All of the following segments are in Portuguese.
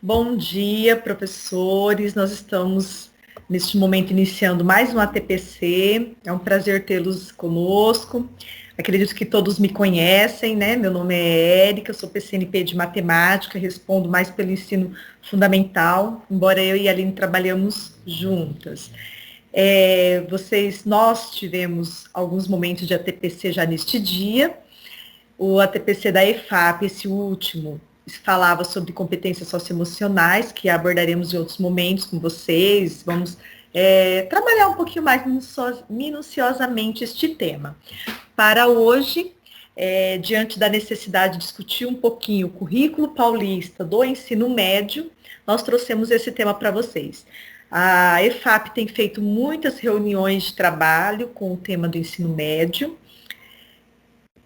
Bom dia, professores. Nós estamos, neste momento, iniciando mais um ATPC. É um prazer tê-los conosco. Acredito que todos me conhecem, né? Meu nome é Érica, eu sou PCNP de Matemática, respondo mais pelo ensino fundamental, embora eu e a Aline trabalhamos juntas. Nós tivemos alguns momentos de ATPC já neste dia. O ATPC da EFAP, esse último, falava sobre competências socioemocionais, que abordaremos em outros momentos com vocês. Vamos trabalhar um pouquinho mais minuciosamente este tema. Para hoje, diante da necessidade de discutir um pouquinho o currículo paulista do ensino médio, nós trouxemos esse tema para vocês. A EFAP tem feito muitas reuniões de trabalho com o tema do ensino médio.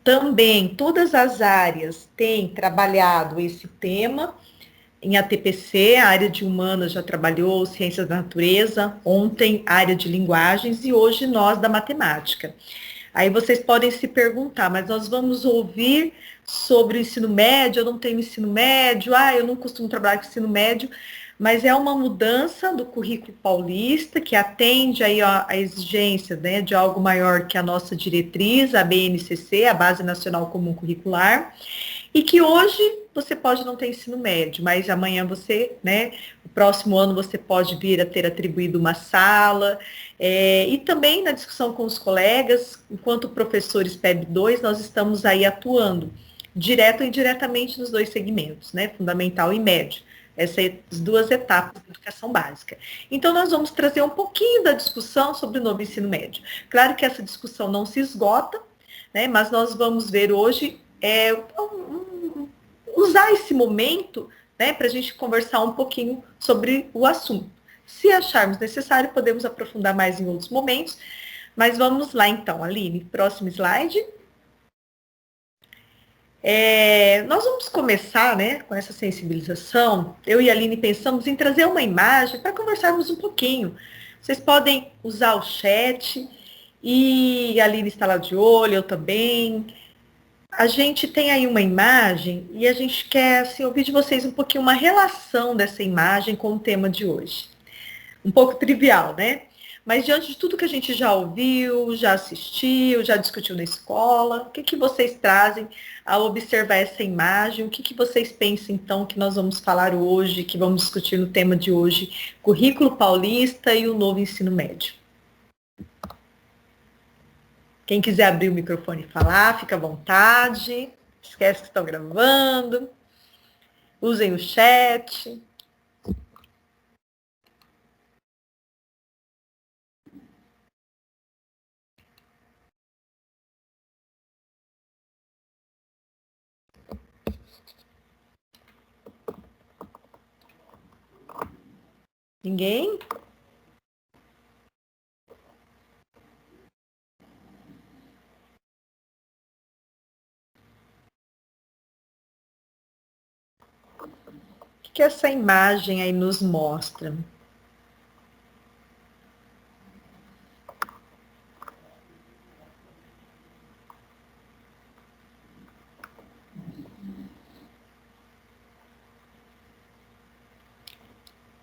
Também todas as áreas têm trabalhado esse tema. Em ATPC, a área de humanas já trabalhou ciências da natureza, ontem a área de linguagens e hoje nós da matemática. Aí vocês podem se perguntar, mas nós vamos ouvir sobre o ensino médio, eu não tenho ensino médio, eu não costumo trabalhar com ensino médio, mas é uma mudança do currículo paulista que atende aí a exigência, né, de algo maior que a nossa diretriz, a BNCC, a Base Nacional Comum Curricular, e que hoje você pode não ter ensino médio, mas amanhã você, né, o próximo ano você pode vir a ter atribuído uma sala, e também na discussão com os colegas, enquanto professores PEB 2, nós estamos aí atuando, direto ou indiretamente nos dois segmentos, né, fundamental e médio, essas duas etapas da educação básica. Então, nós vamos trazer um pouquinho da discussão sobre o novo ensino médio. Claro que essa discussão não se esgota, né, mas nós vamos ver hoje usar esse momento, né, para a gente conversar um pouquinho sobre o assunto. Se acharmos necessário, podemos aprofundar mais em outros momentos, mas vamos lá então, Aline, próximo slide. Nós vamos começar, né, com essa sensibilização. Eu e a Aline pensamos em trazer uma imagem para conversarmos um pouquinho. Vocês podem usar o chat e a Aline está lá de olho, eu também. A gente tem aí uma imagem e a gente quer assim, ouvir de vocês um pouquinho uma relação dessa imagem com o tema de hoje. Um pouco trivial, né? Mas diante de tudo que a gente já ouviu, já assistiu, já discutiu na escola, o que vocês trazem ao observar essa imagem? O que vocês pensam, então, que nós vamos falar hoje, que vamos discutir no tema de hoje, currículo paulista e o novo ensino médio? Quem quiser abrir o microfone e falar, fica à vontade. Esquece que estão gravando. Usem o chat. Ninguém? O que essa imagem aí nos mostra?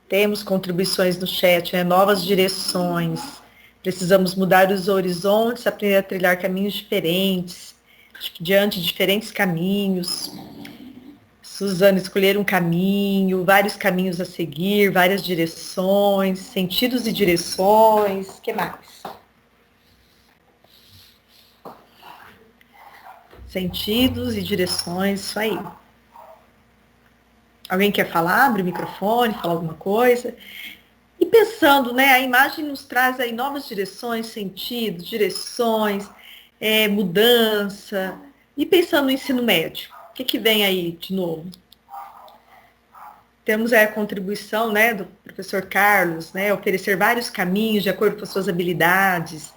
Temos contribuições no chat, né? Novas direções. Precisamos mudar os horizontes, aprender a trilhar caminhos diferentes, diante de diferentes caminhos. Suzana, escolher um caminho, vários caminhos a seguir, várias direções, sentidos e direções. O que mais? Sentidos e direções, isso aí. Alguém quer falar? Abre o microfone, falar alguma coisa? E pensando, né, a imagem nos traz aí novas direções, sentidos, direções, mudança. E pensando no ensino médio, o que vem aí de novo? Temos a contribuição, né, do professor Carlos, né, oferecer vários caminhos de acordo com as suas habilidades.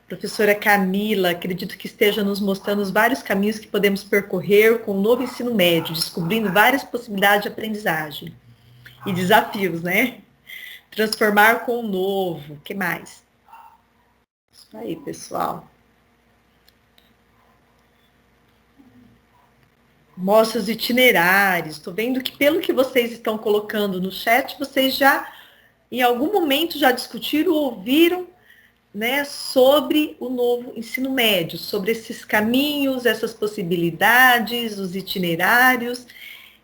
Professora Camila, acredito que esteja nos mostrando os vários caminhos que podemos percorrer com o novo ensino médio, descobrindo várias possibilidades de aprendizagem e desafios, né? Transformar com o novo. O que mais? Isso aí, pessoal. mostra os itinerários. Estou vendo que, pelo que vocês estão colocando no chat, vocês já, em algum momento, já discutiram ou ouviram, né, sobre o novo ensino médio, sobre esses caminhos, essas possibilidades, os itinerários.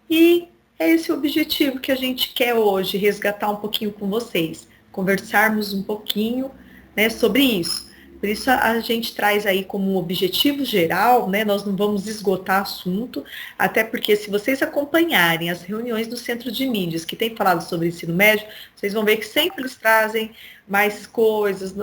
E é esse o objetivo que a gente quer hoje, resgatar um pouquinho com vocês, conversarmos um pouquinho, né, sobre isso. Por isso a gente traz aí como um objetivo geral, né, nós não vamos esgotar assunto, até porque se vocês acompanharem as reuniões do Centro de Mídias que tem falado sobre ensino médio, vocês vão ver que sempre eles trazem mais coisas,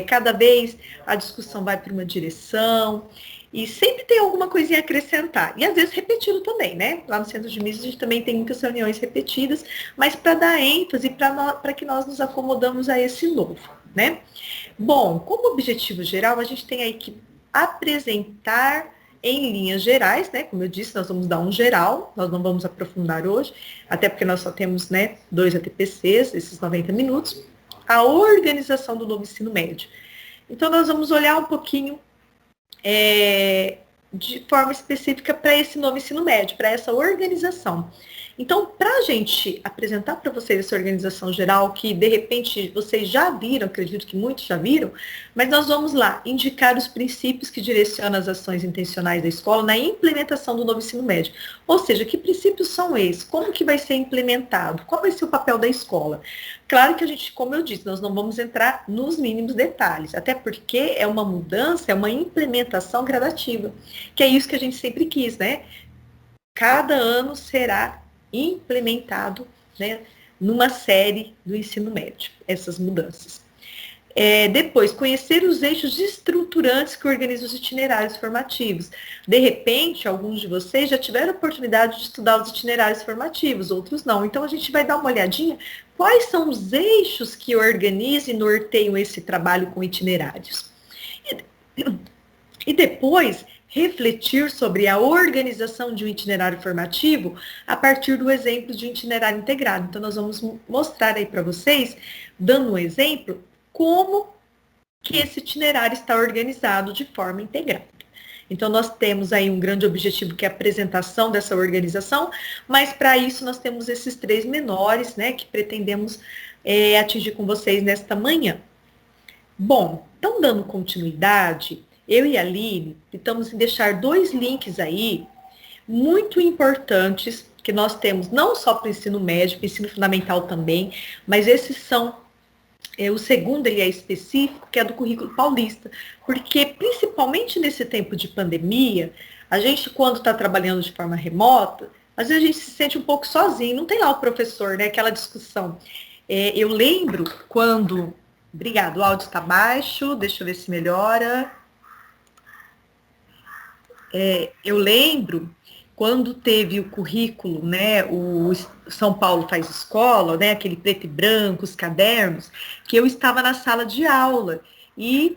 cada vez a discussão vai para uma direção, e sempre tem alguma coisinha a acrescentar. E às vezes repetido também, né? Lá no Centro de Mídias a gente também tem muitas reuniões repetidas, mas para dar ênfase, para que nós nos acomodamos a esse novo, né? Bom, como objetivo geral, a gente tem aí que apresentar em linhas gerais, né? Como eu disse, nós vamos dar um geral, nós não vamos aprofundar hoje, até porque nós só temos, né, 2 ATPCs, esses 90 minutos, a organização do novo ensino médio. Então, nós vamos olhar um pouquinho de forma específica para esse novo ensino médio, para essa organização. Então, para a gente apresentar para vocês essa organização geral, que de repente vocês já viram, acredito que muitos já viram, mas nós vamos lá indicar os princípios que direcionam as ações intencionais da escola na implementação do novo ensino médio. Ou seja, que princípios são esses? Como que vai ser implementado? Qual vai ser o papel da escola? Claro que a gente, como eu disse, nós não vamos entrar nos mínimos detalhes, até porque é uma mudança, é uma implementação gradativa, que é isso que a gente sempre quis, né? Cada ano será implementado, né, numa série do ensino médio, essas mudanças. Depois, conhecer os eixos estruturantes que organizam os itinerários formativos. De repente, alguns de vocês já tiveram a oportunidade de estudar os itinerários formativos, outros não. Então, a gente vai dar uma olhadinha quais são os eixos que organizam e norteiam esse trabalho com itinerários. E depois, refletir sobre a organização de um itinerário formativo a partir do exemplo de um itinerário integrado. Então, nós vamos mostrar aí para vocês, dando um exemplo, como que esse itinerário está organizado de forma integrada. Então, nós temos aí um grande objetivo, que é a apresentação dessa organização, mas para isso nós temos esses 3 menores, né, que pretendemos atingir com vocês nesta manhã. Bom, então, dando continuidade, eu e a Aline estamos em deixar 2 links aí muito importantes que nós temos, não só para o ensino médio, para o ensino fundamental também, mas esses são, o segundo ele é específico, que é do currículo paulista, porque principalmente nesse tempo de pandemia, a gente quando está trabalhando de forma remota, às vezes a gente se sente um pouco sozinho, não tem lá o professor, né, aquela discussão. Eu lembro quando... Obrigado, o áudio está baixo, deixa eu ver se melhora. Eu lembro quando teve o currículo, né, o São Paulo Faz Escola, né, aquele preto e branco, os cadernos, que eu estava na sala de aula e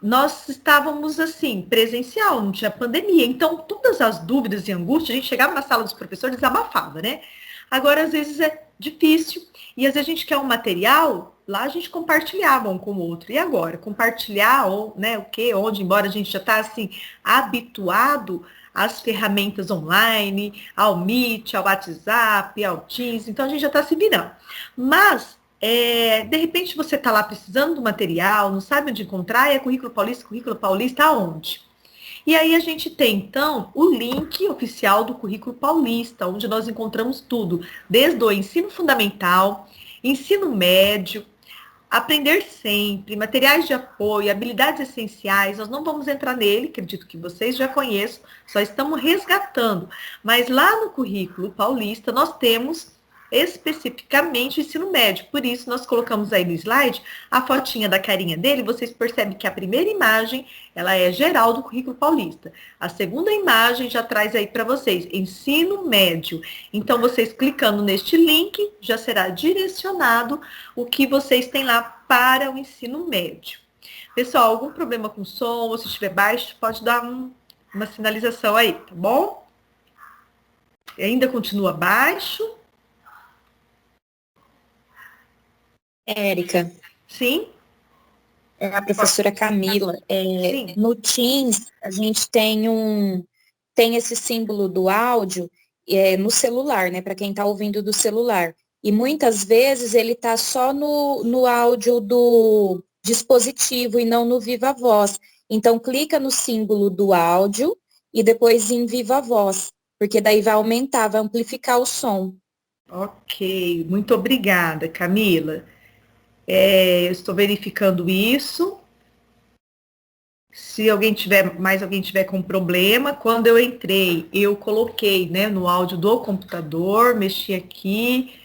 nós estávamos assim, presencial, não tinha pandemia, então todas as dúvidas e angústias, a gente chegava na sala dos professores e desabafava, né? Agora, às vezes é difícil, e às vezes a gente quer um material, lá a gente compartilhava um com o outro. E agora? Compartilhar, ou, né, o quê? Onde, embora a gente já está assim, habituado às ferramentas online, ao Meet, ao WhatsApp, ao Teams, então a gente já está se virando. Mas, de repente você está lá precisando do material, não sabe onde encontrar, e é Currículo Paulista aonde? E aí a gente tem, então, o link oficial do Currículo Paulista, onde nós encontramos tudo, desde o ensino fundamental, ensino médio, aprender sempre, materiais de apoio, habilidades essenciais. Nós não vamos entrar nele, acredito que vocês já conheçam, só estamos resgatando. Mas lá no Currículo Paulista nós temos especificamente o ensino médio. Por isso, nós colocamos aí no slide a fotinha da carinha dele. Vocês percebem que a primeira imagem, ela é geral do Currículo Paulista. A segunda imagem já traz aí para vocês ensino médio. Então, vocês clicando neste link, já será direcionado o que vocês têm lá para o ensino médio. Pessoal, algum problema com som, ou se estiver baixo, pode dar uma sinalização aí, tá bom? Ainda continua baixo? Érica, Sim? é a professora Camila. Sim. No Teams, a gente tem tem esse símbolo do áudio no celular, né? Para quem está ouvindo do celular. E muitas vezes ele está só no áudio do dispositivo e não no Viva Voz. Então, clica no símbolo do áudio e depois em Viva Voz, porque daí vai aumentar, vai amplificar o som. Ok, muito obrigada, Camila. Eu estou verificando isso. Se mais alguém tiver com problema, quando eu entrei, eu coloquei, né, no áudio do computador, mexi aqui.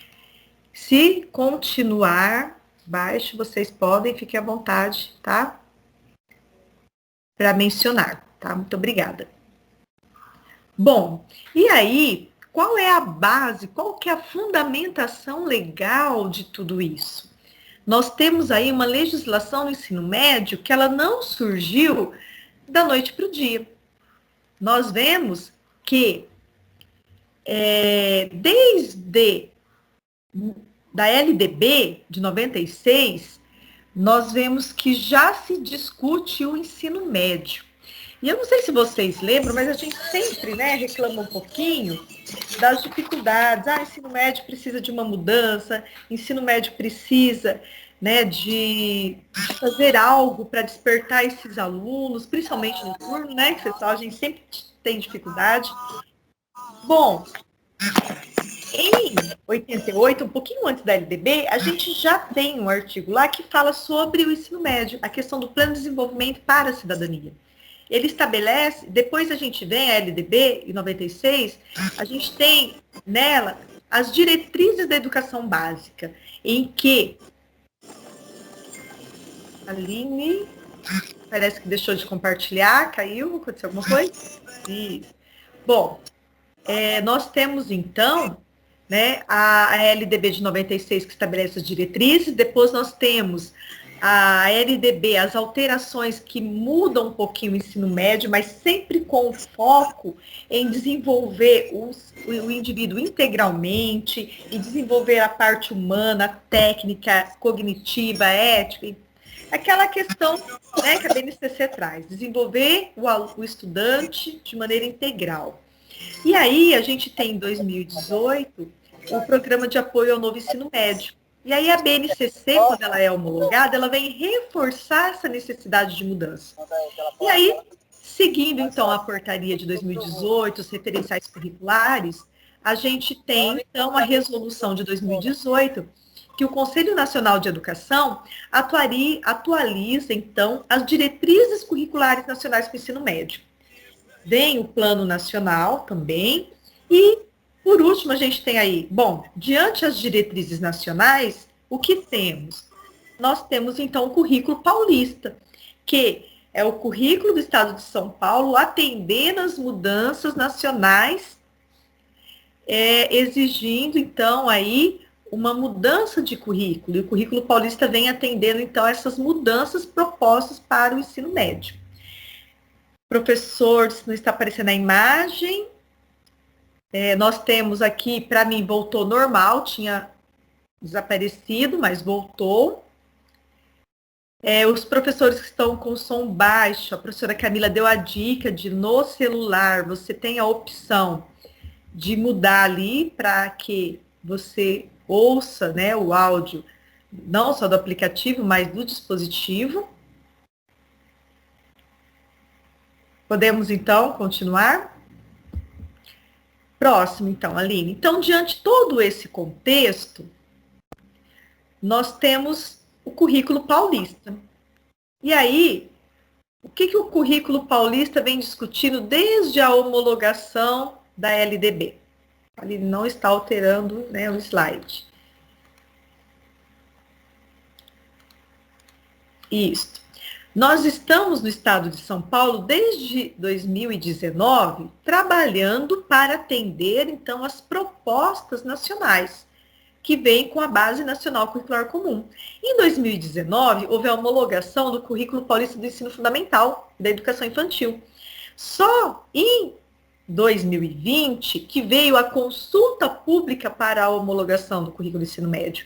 Se continuar baixo, vocês podem, fiquem à vontade, tá? Para mencionar, tá? Muito obrigada. Bom, e aí, qual é a base, qual que é a fundamentação legal de tudo isso? Nós temos aí uma legislação no ensino médio que ela não surgiu da noite para o dia. Nós vemos que desde da LDB de 96, nós vemos que já se discute o ensino médio. E eu não sei se vocês lembram, mas a gente sempre, né, reclama um pouquinho das dificuldades. Ensino médio precisa de uma mudança, ensino médio precisa, né, de fazer algo para despertar esses alunos, principalmente no turno, né, que pessoal, a gente sempre tem dificuldade. Bom, em 88, um pouquinho antes da LDB, a gente já tem um artigo lá que fala sobre o ensino médio, a questão do plano de desenvolvimento para a cidadania. Ele estabelece, depois a gente vem a LDB, em 96, a gente tem nela as diretrizes da educação básica, em que a Aline, parece que deixou de compartilhar, caiu, aconteceu alguma coisa? Isso. Bom, nós temos então, né, a LDB de 96 que estabelece as diretrizes, depois nós temos a LDB, as alterações que mudam um pouquinho o ensino médio, mas sempre com foco em desenvolver o indivíduo integralmente, e desenvolver a parte humana, técnica, cognitiva, ética, aquela questão, né, que a BNCC traz, desenvolver o estudante de maneira integral. E aí a gente tem em 2018 o programa de apoio ao novo ensino médio. E aí a BNCC, quando ela é homologada, ela vem reforçar essa necessidade de mudança. E aí, seguindo então a portaria de 2018, os referenciais curriculares, a gente tem então a resolução de 2018, que o Conselho Nacional de Educação atualiza então as diretrizes curriculares nacionais para o ensino médio. Vem o Plano Nacional também, e, por último, a gente tem aí, bom, diante as diretrizes nacionais, o que temos? Nós temos, então, o currículo paulista, que é o currículo do Estado de São Paulo atendendo às mudanças nacionais, exigindo, então, aí uma mudança de currículo, e o currículo paulista vem atendendo, então, essas mudanças propostas para o ensino médio. Professor, não está aparecendo a imagem. Nós temos aqui, para mim, voltou normal, tinha desaparecido, mas voltou. Os professores que estão com som baixo, a professora Camila deu a dica de, no celular, você tem a opção de mudar ali para que você ouça, né, o áudio, não só do aplicativo, mas do dispositivo. Podemos, então, continuar? Próximo, então, Aline. Então, diante de todo esse contexto, nós temos o currículo paulista. E aí, o que o currículo paulista vem discutindo desde a homologação da LDB? Ele não está alterando, né, o slide. Isso. Nós estamos no estado de São Paulo desde 2019 trabalhando para atender, então, as propostas nacionais que vêm com a Base Nacional Curricular Comum. Em 2019, houve a homologação do Currículo Paulista do Ensino Fundamental e da Educação Infantil. Só em 2020 que veio a consulta pública para a homologação do Currículo do Ensino Médio,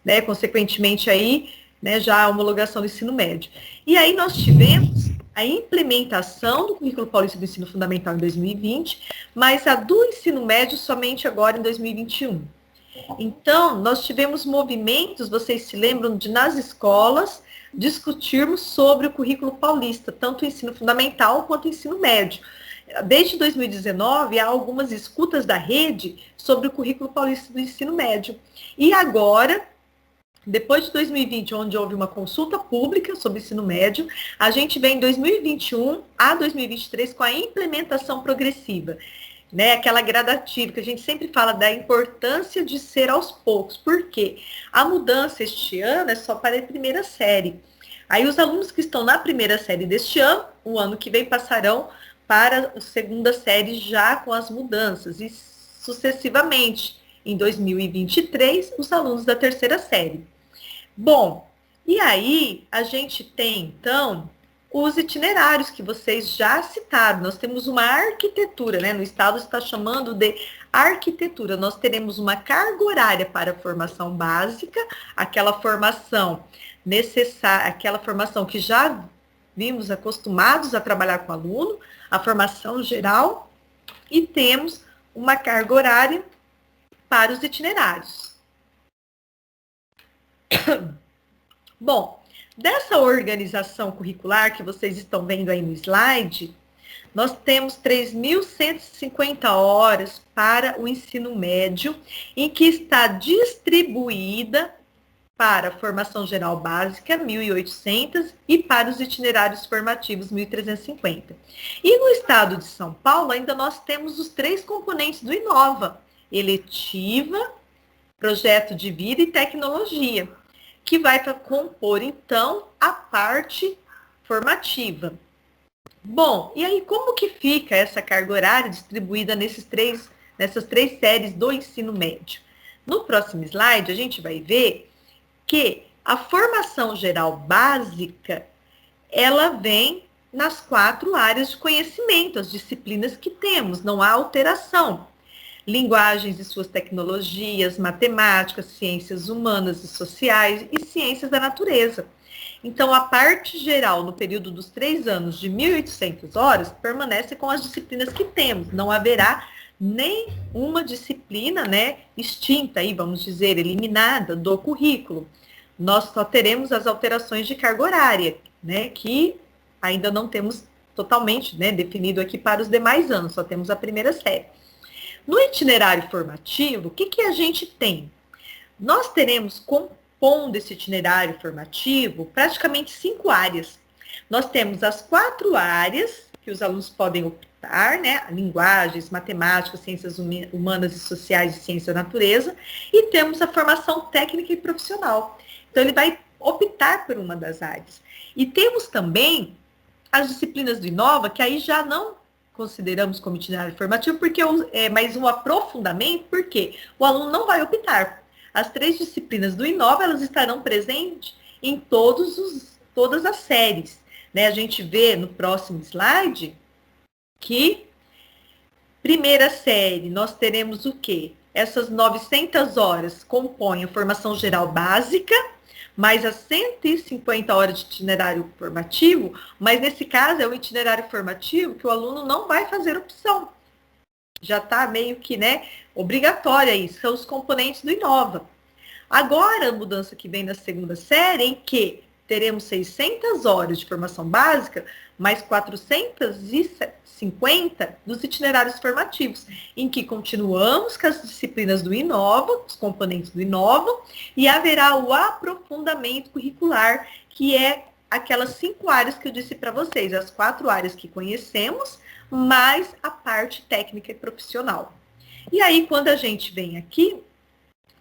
né? Consequentemente aí, né, já a homologação do ensino médio. E aí nós tivemos a implementação do Currículo Paulista do Ensino Fundamental em 2020, mas a do ensino médio somente agora em 2021. Então, nós tivemos movimentos, vocês se lembram, de nas escolas discutirmos sobre o Currículo Paulista, tanto o ensino fundamental quanto o ensino médio. Desde 2019, há algumas escutas da rede sobre o Currículo Paulista do Ensino Médio. E agora, depois de 2020, onde houve uma consulta pública sobre o ensino médio, a gente vem em 2021 a 2023 com a implementação progressiva, né? Aquela gradativa, que a gente sempre fala da importância de ser aos poucos. Por quê? A mudança este ano é só para a primeira série. Aí os alunos que estão na primeira série deste ano, o ano que vem passarão para a segunda série já com as mudanças, e sucessivamente, em 2023, os alunos da terceira série. Bom, e aí a gente tem, então, os itinerários que vocês já citaram. Nós temos uma arquitetura, né? No estado está chamando de arquitetura. Nós teremos uma carga horária para a formação básica, aquela formação necessária, aquela formação que já vimos acostumados a trabalhar com o aluno, a formação geral, e temos uma carga horária para os itinerários. Bom, dessa organização curricular que vocês estão vendo aí no slide, nós temos 3.150 horas para o ensino médio, em que está distribuída para a formação geral básica, 1.800, e para os itinerários formativos, 1.350. E no estado de São Paulo, ainda nós temos os 3 componentes do Inova: eletiva, projeto de vida e tecnologia, que vai compor, então, a parte formativa. Bom, e aí como que fica essa carga horária distribuída nessas três séries do ensino médio? No próximo slide, a gente vai ver que a formação geral básica, ela vem nas 4 áreas de conhecimento, as disciplinas que temos, não há alteração. Linguagens e suas tecnologias, matemáticas, ciências humanas e sociais e ciências da natureza. Então, a parte geral, no período dos 3 anos, de 1.800 horas, permanece com as disciplinas que temos. Não haverá nenhuma disciplina, né, extinta, aí, vamos dizer, eliminada do currículo. Nós só teremos as alterações de carga horária, né, que ainda não temos totalmente, né, definido aqui para os demais anos, só temos a primeira série. No itinerário formativo, o que a gente tem? Nós teremos, compondo esse itinerário formativo, praticamente 5 áreas. Nós temos as 4 áreas que os alunos podem optar, né? Linguagens, matemáticas, ciências humanas e sociais e ciência da natureza, e temos a formação técnica e profissional. Então, ele vai optar por uma das áreas. E temos também as disciplinas do Inova, que aí já não consideramos como itinerário formativo, porque é mais um aprofundamento, porque o aluno não vai optar. As 3 disciplinas do Inova, elas estarão presentes em todas as séries, né? A gente vê no próximo slide que primeira série, nós teremos o quê? Essas 900 horas compõem a formação geral básica, mais as 150 horas de itinerário formativo, mas nesse caso é o itinerário formativo que o aluno não vai fazer opção. Já está meio que, né, obrigatória isso, são os componentes do Inova. Agora, a mudança que vem na segunda série, em que teremos 600 horas de formação básica, mais 450 dos itinerários formativos, em que continuamos com as disciplinas do Inova, os componentes do Inova, e haverá o aprofundamento curricular, que é aquelas 5 áreas que eu disse para vocês, as 4 áreas que conhecemos, mais a parte técnica e profissional. E aí, quando a gente vem aqui,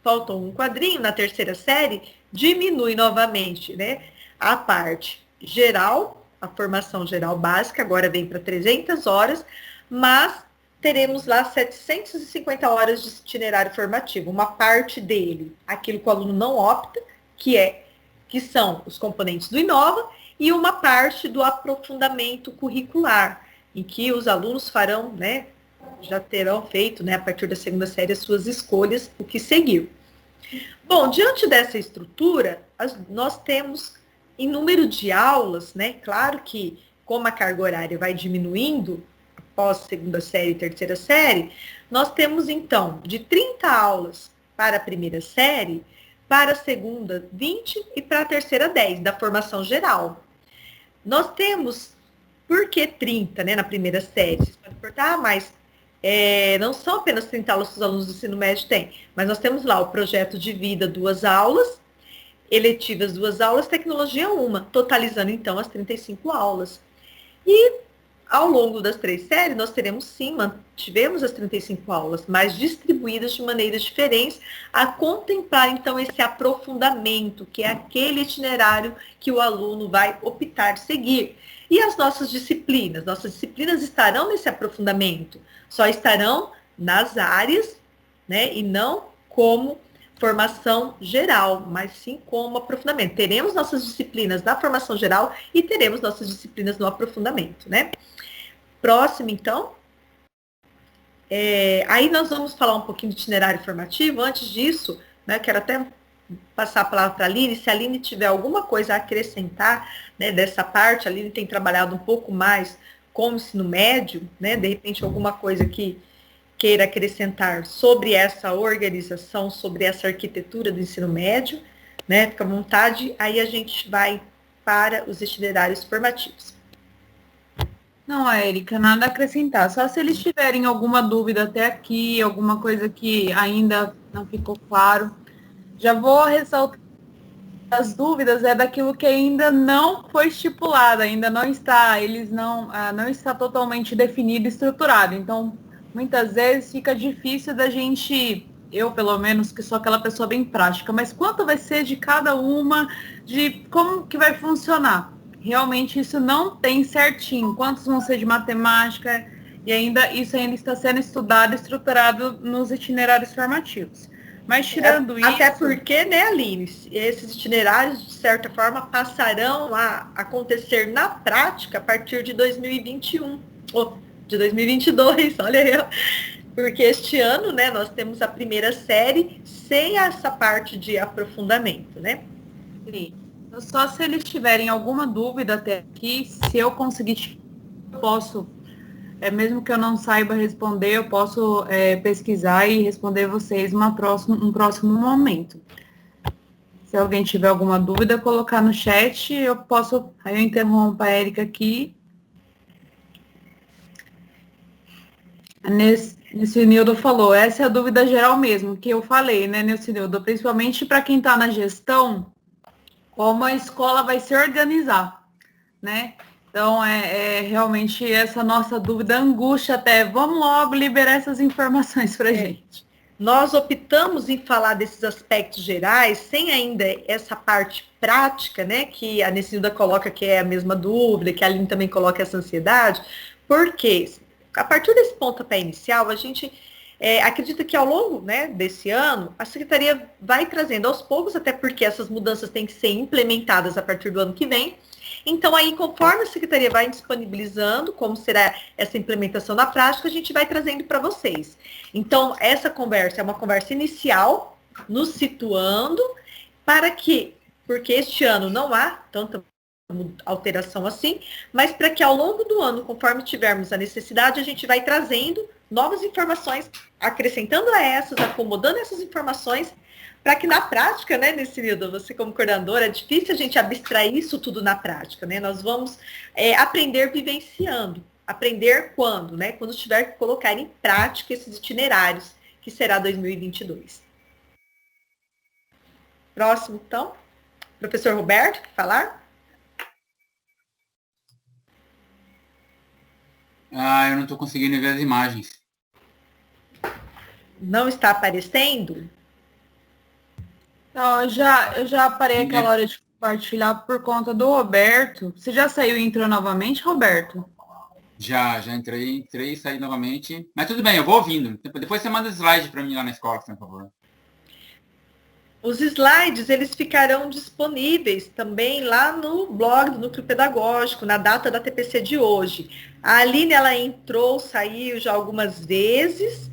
faltou um quadrinho, na terceira série, diminui novamente, né, a parte geral, a formação geral básica, agora vem para 300 horas, mas teremos lá 750 horas de itinerário formativo, uma parte dele, aquilo que o aluno não opta, que são os componentes do Inova, e uma parte do aprofundamento curricular, em que os alunos farão, né, já terão feito, né, a partir da segunda série, as suas escolhas, o que seguir. Bom, diante dessa estrutura, nós temos em número de aulas, né, claro que como a carga horária vai diminuindo após segunda série e terceira série, nós temos, então, de 30 aulas para a primeira série, para a segunda, 20 e para a terceira, 10, da formação geral. Nós temos, por que 30, né, na primeira série? Vocês podem perguntar, mas não são apenas 30 aulas que os alunos do ensino médio têm, mas nós temos lá o projeto de vida, 2 aulas, eletivas 2 aulas, tecnologia 1, totalizando então as 35 aulas. E ao longo das 3 séries, nós teremos sim, tivemos as 35 aulas, mas distribuídas de maneiras diferentes, a contemplar então esse aprofundamento, que é aquele itinerário que o aluno vai optar seguir. E as nossas disciplinas estarão nesse aprofundamento, só estarão nas áreas, né, e não como formação geral, mas sim como aprofundamento. Teremos nossas disciplinas na formação geral e teremos nossas disciplinas no aprofundamento, né? Próximo, então. Aí nós vamos falar um pouquinho de itinerário formativo. Antes disso, né, quero até passar a palavra para a Aline. Se a Aline tiver alguma coisa a acrescentar, né, dessa parte, a Aline tem trabalhado um pouco mais com o ensino médio, né, de repente alguma coisa que queira acrescentar sobre essa organização, sobre essa arquitetura do ensino médio, né, fica à vontade, aí a gente vai para os itinerários formativos. Não, Érica, nada a acrescentar. Só se eles tiverem alguma dúvida até aqui, alguma coisa que ainda não ficou claro. Já vou ressaltar as dúvidas daquilo que ainda não foi estipulado, ainda não está, não está totalmente definido e estruturado. Então, muitas vezes fica difícil da gente, eu pelo menos, que sou aquela pessoa bem prática, mas quanto vai ser de cada uma, de como que vai funcionar? Realmente isso não tem certinho, quantos vão ser de matemática, e isso ainda está sendo estudado e estruturado nos itinerários formativos. Mas tirando isso... Até porque, né, Aline, esses itinerários, de certa forma, passarão a acontecer na prática a partir de 2021, ou de 2022, olha aí, porque este ano, né, nós temos a primeira série sem essa parte de aprofundamento, né? Sim. Só se eles tiverem alguma dúvida até aqui, se eu conseguir, eu posso, mesmo que eu não saiba responder, eu posso pesquisar e responder vocês um próximo momento. Se alguém tiver alguma dúvida, colocar no chat, aí eu interrompo a Érica aqui. A Nildo falou, essa é a dúvida geral mesmo, que eu falei, né, Nildo? Principalmente para quem está na gestão, como a escola vai se organizar, né? Então, realmente essa nossa dúvida, angústia até. Vamos logo liberar essas informações para a gente. Nós optamos em falar desses aspectos gerais, sem ainda essa parte prática, né? Que a Nessilda coloca que é a mesma dúvida, que a Aline também coloca essa ansiedade, porque a partir desse pontapé inicial, a gente acredita que ao longo, né, desse ano, a Secretaria vai trazendo aos poucos, até porque essas mudanças têm que ser implementadas a partir do ano que vem. Então, aí, conforme a Secretaria vai disponibilizando como será essa implementação na prática, a gente vai trazendo para vocês. Então, essa conversa é uma conversa inicial, nos situando, porque este ano não há tanta alteração assim, mas para que ao longo do ano, conforme tivermos a necessidade, a gente vai trazendo novas informações, acrescentando a essas, acomodando essas informações, para que na prática, né, Nessilda, você como coordenadora, é difícil a gente abstrair isso tudo na prática, né? Nós vamos aprender vivenciando. Aprender quando, né? Quando tiver que colocar em prática esses itinerários, que será 2022. Próximo, então. Professor Roberto, quer falar? Eu não estou conseguindo ver as imagens. Não está aparecendo? Não, eu já parei aquela hora de compartilhar por conta do Roberto. Você já saiu e entrou novamente, Roberto? Já entrei e saí novamente. Mas tudo bem, eu vou ouvindo. Depois você manda slide para mim lá na escola, por favor. Os slides, eles ficarão disponíveis também lá no blog do Núcleo Pedagógico, na data da TPC de hoje. A Aline, ela entrou, saiu já algumas vezes,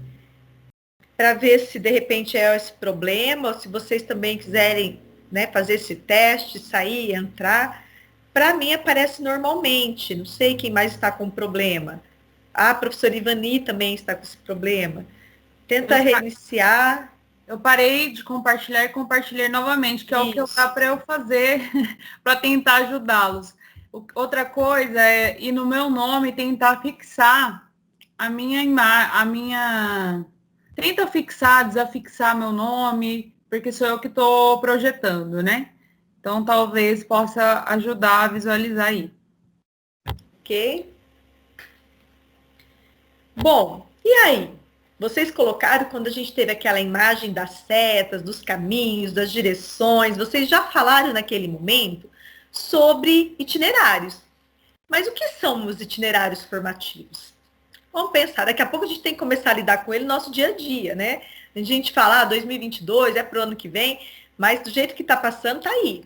para ver se de repente é esse problema, ou se vocês também quiserem, né, fazer esse teste, sair e entrar. Para mim aparece normalmente, não sei quem mais está com problema. A professora Ivani também está com esse problema. Tenta reiniciar. Eu parei de compartilhar e compartilhei novamente, que é o que Isso. dá para eu fazer para tentar ajudá-los. Outra coisa é ir no meu nome e tentar fixar a minha imagem, tenta fixar, desafixar meu nome, porque sou eu que estou projetando, né? Então talvez possa ajudar a visualizar aí. Ok? Bom, e aí? Vocês colocaram quando a gente teve aquela imagem das setas, dos caminhos, das direções, vocês já falaram naquele momento sobre itinerários. Mas o que são os itinerários formativos? Vamos pensar, daqui a pouco a gente tem que começar a lidar com ele no nosso dia a dia, né? A gente fala, 2022 é para o ano que vem, mas do jeito que está passando, está aí.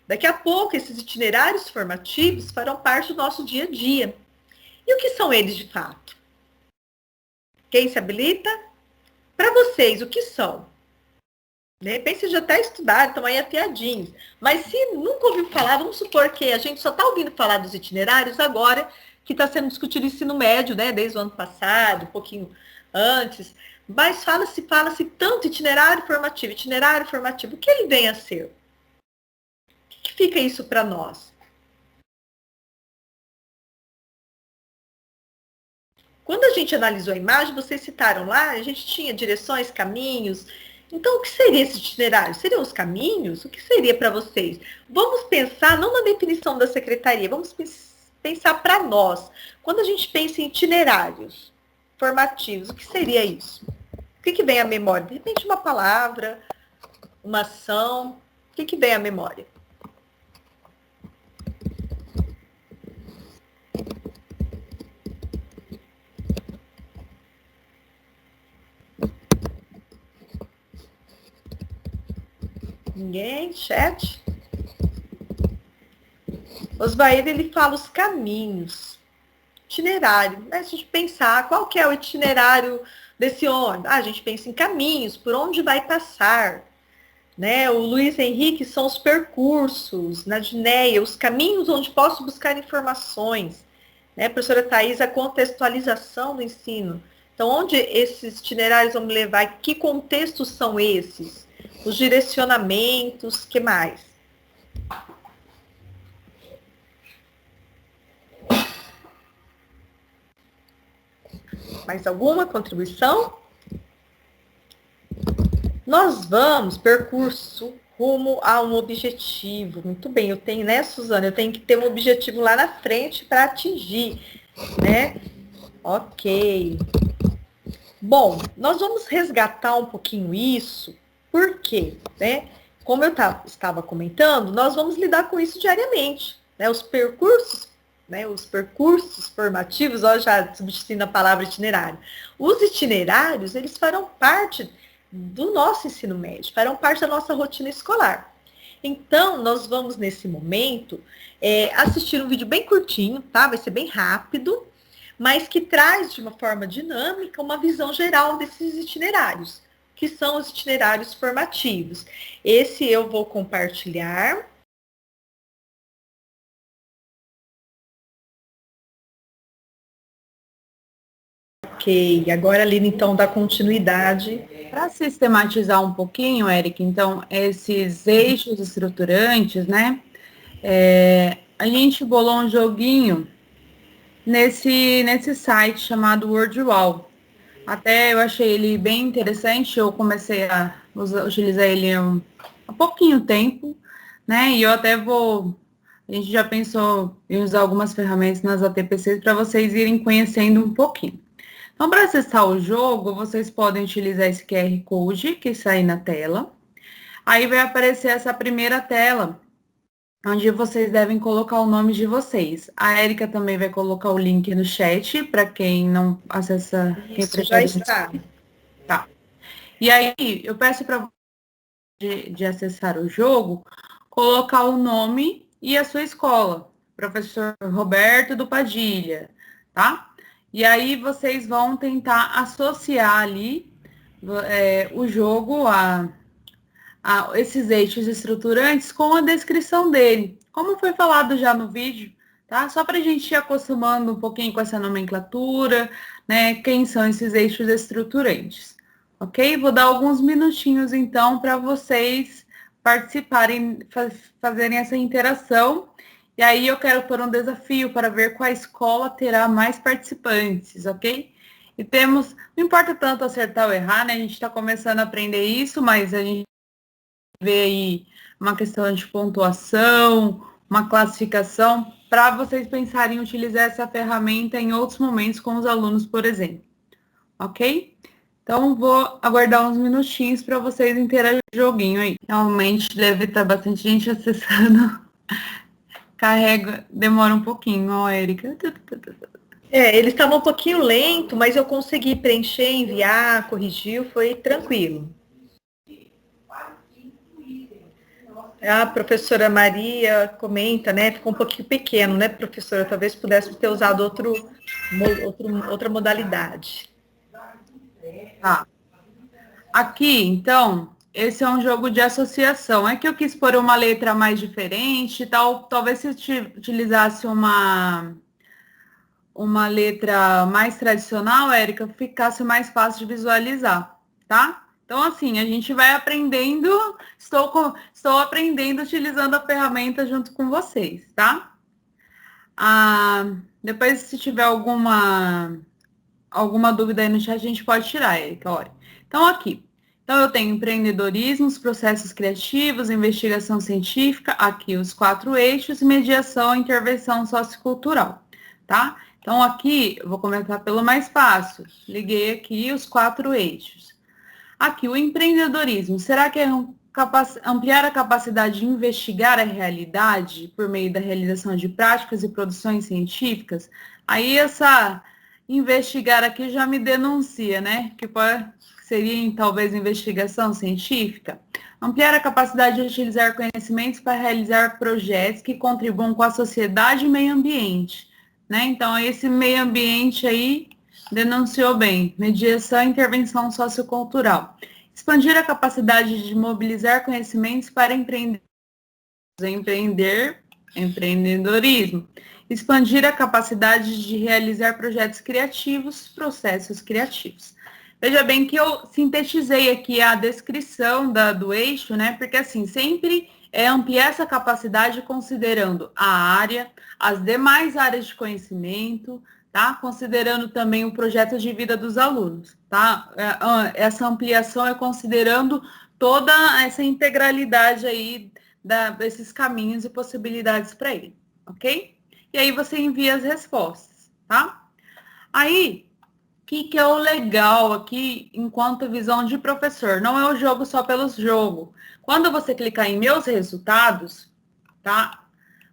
Daqui a pouco, esses itinerários formativos farão parte do nosso dia a dia. E o que são eles de fato? Quem se habilita? Para vocês, o que são? De repente vocês já até estudaram, estão aí afiadinhos. Mas se nunca ouviu falar, vamos supor que a gente só está ouvindo falar dos itinerários agora, que está sendo discutido ensino médio, né? Desde o ano passado, um pouquinho antes. Mas fala-se tanto itinerário formativo. O que ele vem a ser? O que fica isso para nós? Quando a gente analisou a imagem, vocês citaram lá, a gente tinha direções, caminhos. Então, o que seria esse itinerário? Seriam os caminhos? O que seria para vocês? Vamos pensar, não na definição da secretaria, vamos pensar para nós. Quando a gente pensa em itinerários formativos, o que seria isso? O que vem à memória? De repente, uma palavra, uma ação. O que vem à memória? Ninguém? Chat? Osvair, ele fala os caminhos. Itinerário. Né? Se a gente pensar, qual que é o itinerário desse ônibus? A gente pensa em caminhos, por onde vai passar. Né? O Luiz Henrique são os percursos. Na Dineia, os caminhos onde posso buscar informações. Né? A professora Thais, a contextualização do ensino. Então, onde esses itinerários vão me levar? Que contextos são esses? Os direcionamentos, que mais? Mais alguma contribuição? Nós vamos, percurso, rumo a um objetivo. Muito bem, eu tenho, né, Suzana? Eu tenho que ter um objetivo lá na frente para atingir, né? Ok. Bom, nós vamos resgatar um pouquinho isso. Por quê? Né? Como eu estava comentando, nós vamos lidar com isso diariamente. Né? Os percursos formativos, ó, já substituindo a palavra itinerário. Os itinerários, eles farão parte do nosso ensino médio, farão parte da nossa rotina escolar. Então, nós vamos, nesse momento, assistir um vídeo bem curtinho, tá? Vai ser bem rápido, mas que traz, de uma forma dinâmica, uma visão geral desses itinerários, que são os itinerários formativos. Esse eu vou compartilhar. Ok, agora a Lina, então, dá continuidade. Para sistematizar um pouquinho, Eric, então, esses eixos estruturantes, né? A gente bolou um joguinho nesse site chamado WordWall. Até eu achei ele bem interessante, eu comecei a utilizar ele há pouquinho tempo, né? E eu até a gente já pensou em usar algumas ferramentas nas ATPCs para vocês irem conhecendo um pouquinho. Então, para acessar o jogo, vocês podem utilizar esse QR Code que sai na tela. Aí vai aparecer essa primeira tela, onde vocês devem colocar o nome de vocês. A Érica também vai colocar o link no chat, para quem não acessa. Isso, já está. Tá. E aí, eu peço para você, de acessar o jogo, colocar o nome e a sua escola. Professor Roberto do Padilha, tá? E aí, vocês vão tentar associar ali o jogo a esses eixos estruturantes com a descrição dele, como foi falado já no vídeo, tá? Só para a gente ir acostumando um pouquinho com essa nomenclatura, né? Quem são esses eixos estruturantes, ok? Vou dar alguns minutinhos, então, para vocês participarem, fazerem essa interação. E aí eu quero pôr um desafio para ver qual escola terá mais participantes, ok? E temos, não importa tanto acertar ou errar, né? A gente está começando a aprender isso, mas a gente vê aí uma questão de pontuação, uma classificação, para vocês pensarem em utilizar essa ferramenta em outros momentos com os alunos, por exemplo. Ok? Então, vou aguardar uns minutinhos para vocês interagirem no joguinho aí. Realmente deve estar bastante gente acessando. Carrega, demora um pouquinho, ó, Érica. Ele estava um pouquinho lento, mas eu consegui preencher, enviar, corrigiu, foi tranquilo. A professora Maria comenta, né? Ficou um pouquinho pequeno, né, professora? Talvez pudesse ter usado outra modalidade. Tá. Aqui, então, esse é um jogo de associação. É que eu quis pôr uma letra mais diferente, talvez se utilizasse uma letra mais tradicional, Érica, ficasse mais fácil de visualizar, tá? Então, assim, a gente vai aprendendo, estou aprendendo utilizando a ferramenta junto com vocês, tá? Depois, se tiver alguma dúvida aí no chat, a gente pode tirar, Érica, olha. Então, aqui. Então, eu tenho empreendedorismo, os processos criativos, investigação científica, aqui os 4 eixos, mediação e intervenção sociocultural, tá? Então, aqui, eu vou começar pelo mais fácil. Liguei aqui os 4 eixos. Aqui, o empreendedorismo. Será que é ampliar a capacidade de investigar a realidade por meio da realização de práticas e produções científicas? Aí, essa investigar aqui já me denuncia, né? Que seria, talvez, investigação científica. Ampliar a capacidade de utilizar conhecimentos para realizar projetos que contribuam com a sociedade e meio ambiente, né? Então, esse meio ambiente aí denunciou bem. Mediação e intervenção sociocultural. Expandir a capacidade de mobilizar conhecimentos para empreendedorismo. Expandir a capacidade de realizar projetos criativos, processos criativos. Veja bem que eu sintetizei aqui a descrição do eixo, né? Porque, assim, sempre ampliar essa capacidade considerando a área, as demais áreas de conhecimento, tá? Considerando também o projeto de vida dos alunos, tá? Essa ampliação é considerando toda essa integralidade aí desses caminhos e possibilidades para ele, ok? E aí você envia as respostas, tá? Aí, o que é o legal aqui enquanto visão de professor? Não é o jogo só pelo jogo. Quando você clicar em meus resultados, tá?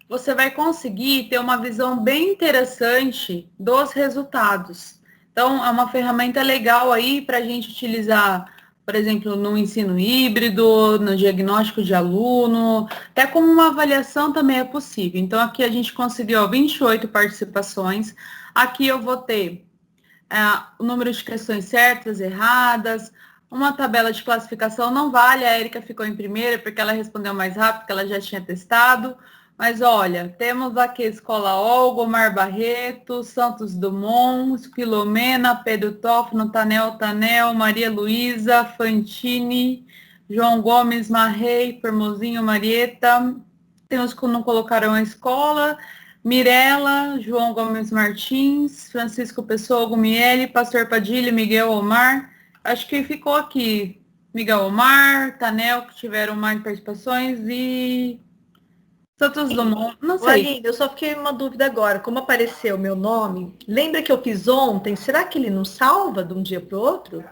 Você vai conseguir ter uma visão bem interessante dos resultados. Então, é uma ferramenta legal aí para a gente utilizar, por exemplo, no ensino híbrido, no diagnóstico de aluno, até como uma avaliação também é possível. Então, aqui a gente conseguiu 28 participações. Aqui eu vou ter o número de questões certas, erradas, uma tabela de classificação. Não vale, a Érica ficou em primeira porque ela respondeu mais rápido, porque ela já tinha testado. Mas olha, temos aqui a Escola Olga, Omar Barreto, Santos Dumont, Filomena, Pedro Toffano, Tanel, Maria Luísa, Fantini, João Gomes, Marrei, Formosinho, Marieta. Tem os que não colocaram a escola, Mirela, João Gomes Martins, Francisco Pessoa, Gumiele, Pastor Padilha, Miguel Omar. Acho que ficou aqui Miguel Omar, Tanel, que tiveram mais participações, e Santos Dumont, não sei. Aline, eu só fiquei uma dúvida agora. Como apareceu o meu nome, lembra que eu fiz ontem? Será que ele não salva de um dia para o outro?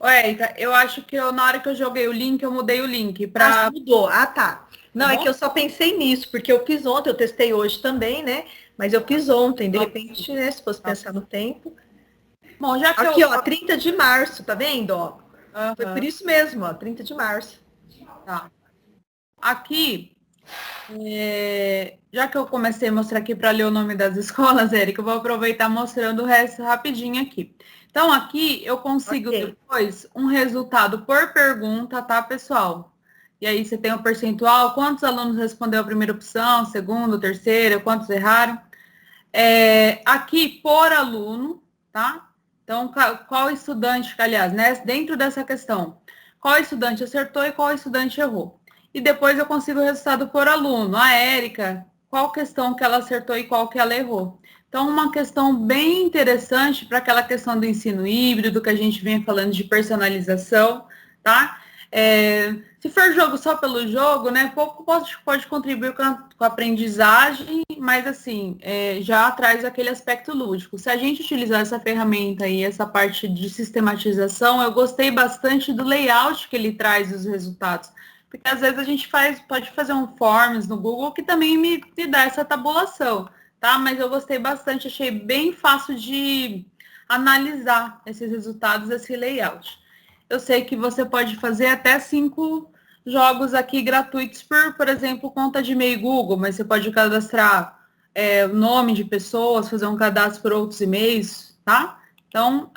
Ué, eu acho que na hora que eu joguei o link, eu mudei o link. Mudou. Ah, tá. Não, é que eu só pensei nisso, porque eu fiz ontem, eu testei hoje também, né? Mas eu fiz ontem, de repente, né? Se fosse pensar no tempo. Bom, já que aqui, ó, 30 de março, tá vendo, ó? Foi por isso mesmo, ó, 30 de março. Tá. Aqui, já que eu comecei a mostrar aqui para ler o nome das escolas, Érica, eu vou aproveitar mostrando o resto rapidinho aqui. Então, aqui eu consigo depois um resultado por pergunta, tá, pessoal? e aí você tem um percentual, quantos alunos responderam a primeira opção, segunda, terceira, quantos erraram. Aqui, por aluno, tá? Então, qual estudante, aliás, né, dentro dessa questão, qual estudante acertou e qual estudante errou. E depois eu consigo o resultado por aluno. A Érica, qual questão que ela acertou e qual que ela errou. Então, uma questão bem interessante para aquela questão do ensino híbrido, que a gente vem falando de personalização, tá? Se for jogo só pelo jogo, né, pouco pode contribuir com a aprendizagem, mas assim, já traz aquele aspecto lúdico. Se a gente utilizar essa ferramenta e essa parte de sistematização, eu gostei bastante do layout que ele traz os resultados, porque às vezes a gente pode fazer um forms no Google que também me dá essa tabulação, tá? Mas eu gostei bastante, achei bem fácil de analisar esses resultados, esse layout. Eu sei que você pode fazer até 5 jogos aqui gratuitos por exemplo, conta de e-mail Google, mas você pode cadastrar o nome de pessoas, fazer um cadastro por outros e-mails, tá? Então,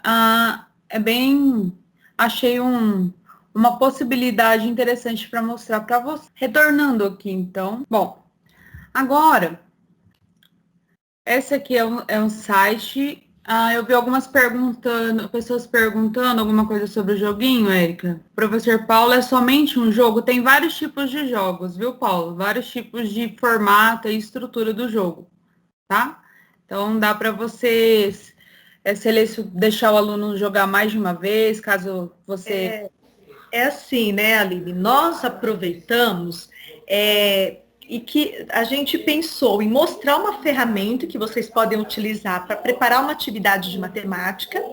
achei uma possibilidade interessante para mostrar para você. Retornando aqui, então. Bom, agora, esse aqui é um site. Eu vi algumas pessoas perguntando alguma coisa sobre o joguinho, Érica. Professor Paulo, é somente um jogo? Tem vários tipos de jogos, viu, Paulo? Vários tipos de formato e estrutura do jogo, tá? Então, dá para você deixar o aluno jogar mais de uma vez, caso você... É assim, né, Aline? Nós aproveitamos e que a gente pensou em mostrar uma ferramenta que vocês podem utilizar para preparar uma atividade de matemática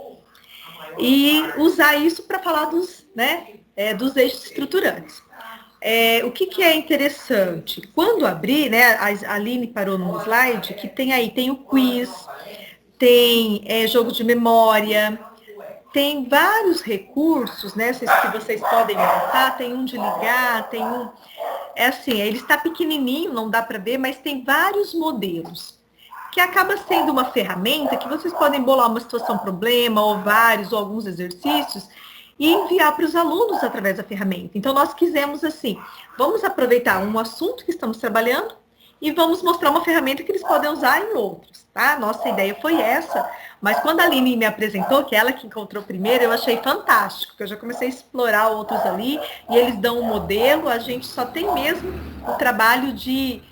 e usar isso para falar dos eixos estruturantes. O que é interessante? Quando abrir, né, a Aline parou no slide, que tem o quiz, tem jogo de memória, tem vários recursos, né, que vocês podem montar, tem um de ligar, tem um... ele está pequenininho, não dá para ver, mas tem vários modelos, que acaba sendo uma ferramenta que vocês podem bolar uma situação problema, ou vários, ou alguns exercícios, e enviar para os alunos através da ferramenta. Então, nós quisemos, vamos aproveitar um assunto que estamos trabalhando e vamos mostrar uma ferramenta que eles podem usar em outros, tá? Nossa ideia foi essa, mas quando a Aline me apresentou, que é ela que encontrou primeiro, eu achei fantástico, porque eu já comecei a explorar outros ali, e eles dão um modelo, a gente só tem mesmo o trabalho de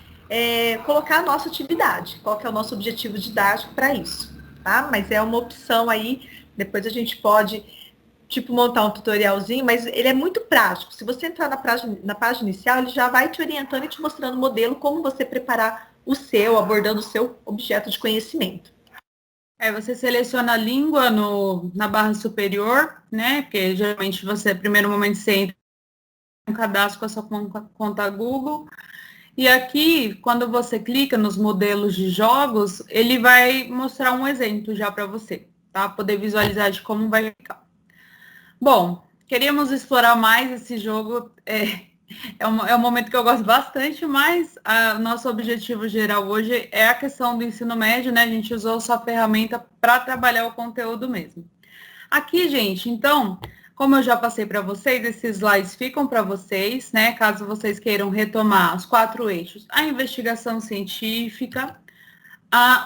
colocar a nossa atividade, qual que é o nosso objetivo didático para isso, tá? Mas é uma opção aí, depois a gente pode, montar um tutorialzinho, mas ele é muito prático. Se você entrar na página inicial, ele já vai te orientando e te mostrando o modelo, como você preparar abordando o seu objeto de conhecimento. Você seleciona a língua na barra superior, né? Porque geralmente primeiro momento, você entra um cadastro com a sua conta Google. E aqui, quando você clica nos modelos de jogos, ele vai mostrar um exemplo já para você, tá? Poder visualizar de como vai ficar. Bom, queríamos explorar mais esse jogo. É um momento que eu gosto bastante, mas o nosso objetivo geral hoje é a questão do ensino médio, né? A gente usou só a ferramenta para trabalhar o conteúdo mesmo. Aqui, gente, então, como eu já passei para vocês, esses slides ficam para vocês, né? Caso vocês queiram retomar os 4 eixos: a investigação científica,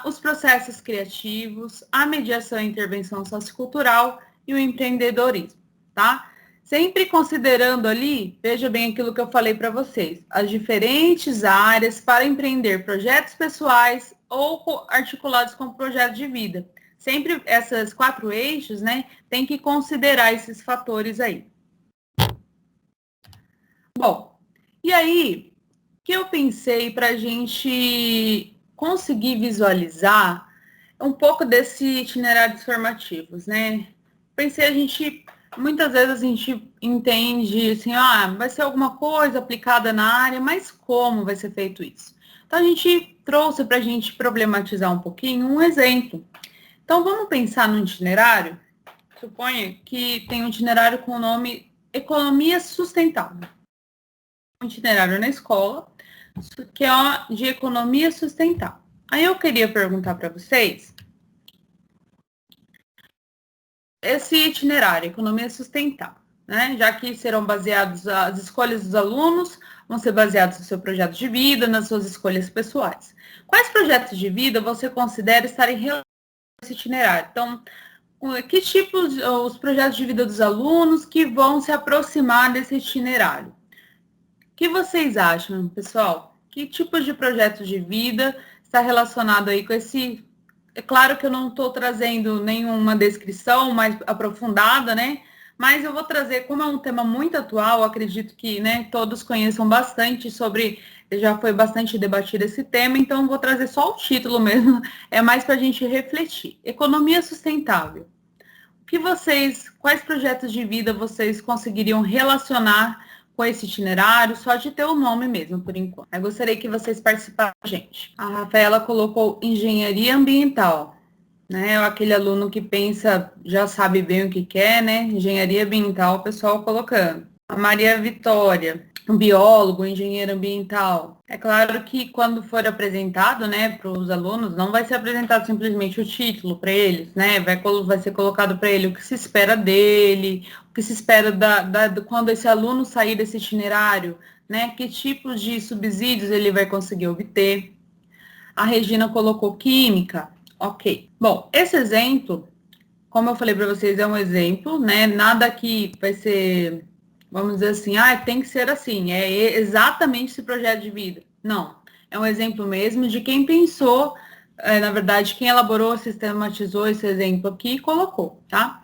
os processos criativos, a mediação e intervenção sociocultural e o empreendedorismo, tá? Sempre considerando ali, veja bem aquilo que eu falei para vocês, as diferentes áreas para empreender projetos pessoais ou articulados com projetos de vida. Sempre essas 4 eixos, né, tem que considerar esses fatores aí. Bom, e aí, o que eu pensei para a gente conseguir visualizar um pouco desses itinerários formativos, né? Muitas vezes a gente entende assim, vai ser alguma coisa aplicada na área, mas como vai ser feito isso? Então, a gente trouxe para a gente problematizar um pouquinho um exemplo. Então, vamos pensar no itinerário. Suponha que tem um itinerário com o nome Economia Sustentável. Um itinerário na escola, que é de economia sustentável. Aí eu queria perguntar para vocês, esse itinerário, economia sustentável, né? Já que serão baseados, as escolhas dos alunos vão ser baseadas no seu projeto de vida, nas suas escolhas pessoais. Quais projetos de vida você considera estarem relacionados a esse itinerário? Então, que tipos, os projetos de vida dos alunos que vão se aproximar desse itinerário? O que vocês acham, pessoal? Que tipos de projetos de vida está relacionado aí com esse... É claro que eu não estou trazendo nenhuma descrição mais aprofundada, né? Mas eu vou trazer, como é um tema muito atual, acredito que, né, todos conheçam bastante sobre, já foi bastante debatido esse tema, então eu vou trazer só o título mesmo, é mais para a gente refletir. Economia sustentável. Quais projetos de vida vocês conseguiriam relacionar com esse itinerário, só de ter o nome mesmo, por enquanto? Eu gostaria que vocês participassem, gente. A Rafaela colocou engenharia ambiental, né? Aquele aluno que pensa, já sabe bem o que quer, né? Engenharia ambiental, o pessoal colocando. A Maria Vitória, um biólogo, engenheiro ambiental. É claro que quando for apresentado, né, para os alunos, não vai ser apresentado simplesmente o título para eles, né? Vai ser colocado para ele o que se espera dele, o que se espera quando esse aluno sair desse itinerário, né? Que tipos de subsídios ele vai conseguir obter. A Regina colocou química. Ok. Bom, esse exemplo, como eu falei para vocês, é um exemplo, né? Nada que vai ser, vamos dizer assim, tem que ser assim, é exatamente esse projeto de vida. Não, é um exemplo mesmo de quem pensou, na verdade, quem elaborou, sistematizou esse exemplo aqui e colocou, tá?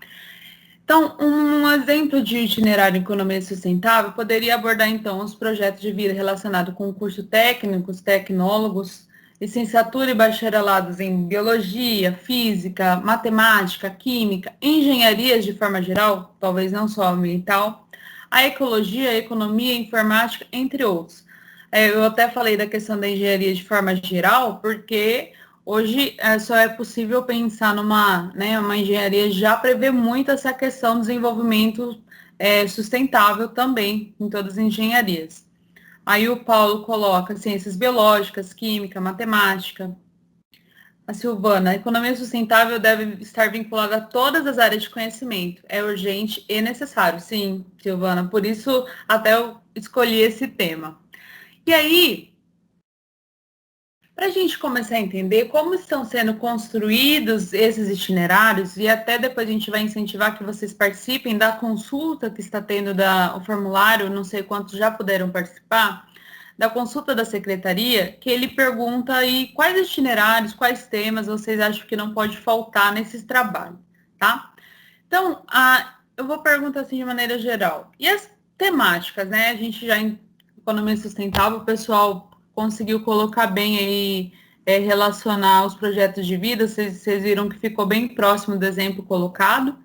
Então, um exemplo de itinerário em economia sustentável poderia abordar, então, os projetos de vida relacionados com curso técnicos, tecnólogos, licenciatura e bacharelados em biologia, física, matemática, química, engenharias de forma geral, talvez não só ambiental, a ecologia, a economia, a informática, entre outros. Eu até falei da questão da engenharia de forma geral, porque hoje só é possível pensar uma engenharia já prevê muito essa questão do desenvolvimento sustentável também em todas as engenharias. Aí o Paulo coloca ciências biológicas, química, matemática. A Silvana, a economia sustentável deve estar vinculada a todas as áreas de conhecimento. É urgente e necessário. Sim, Silvana, por isso até eu escolhi esse tema. E aí, para a gente começar a entender como estão sendo construídos esses itinerários, e até depois a gente vai incentivar que vocês participem da consulta que está tendo o formulário, não sei quantos já puderam participar, da consulta da secretaria, que ele pergunta aí quais itinerários, quais temas vocês acham que não pode faltar nesses trabalhos, tá? Então, eu vou perguntar assim de maneira geral. E as temáticas, né? A gente já em economia sustentável, o pessoal conseguiu colocar bem aí, relacionar os projetos de vida, vocês viram que ficou bem próximo do exemplo colocado.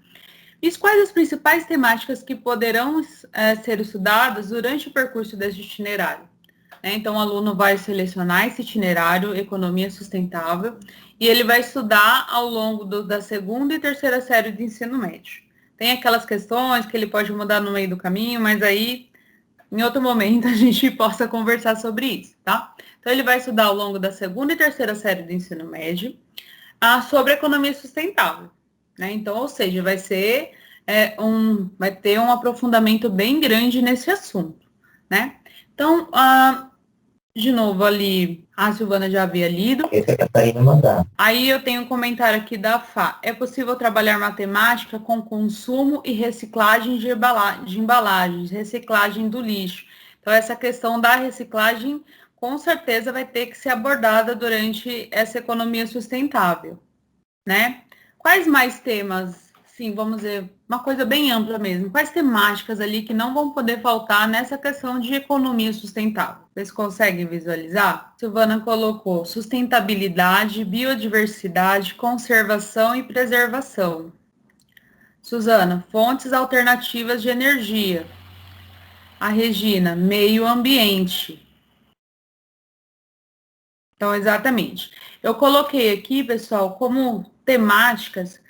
E quais as principais temáticas que poderão ser estudadas durante o percurso desse itinerário? Então, o aluno vai selecionar esse itinerário, economia sustentável, e ele vai estudar ao longo da segunda e terceira série de ensino médio. Tem aquelas questões que ele pode mudar no meio do caminho, mas aí, em outro momento, a gente possa conversar sobre isso, tá? Então, ele vai estudar ao longo da segunda e terceira série do ensino médio sobre economia sustentável, né? Então, ou seja, vai ter um aprofundamento bem grande nesse assunto, né? Então, de novo ali, a Silvana já havia lido. Esse é a Catarina mandar. Aí eu tenho um comentário aqui da Fá. É possível trabalhar matemática com consumo e reciclagem de embalagens, reciclagem do lixo. Então, essa questão da reciclagem, com certeza, vai ter que ser abordada durante essa economia sustentável, né? Quais mais temas? Sim, vamos ver, uma coisa bem ampla mesmo. Quais temáticas ali que não vão poder faltar nessa questão de economia sustentável? Vocês conseguem visualizar? Silvana colocou sustentabilidade, biodiversidade, conservação e preservação. Suzana, fontes alternativas de energia. A Regina, meio ambiente. Então, exatamente. Eu coloquei aqui, pessoal, como temáticas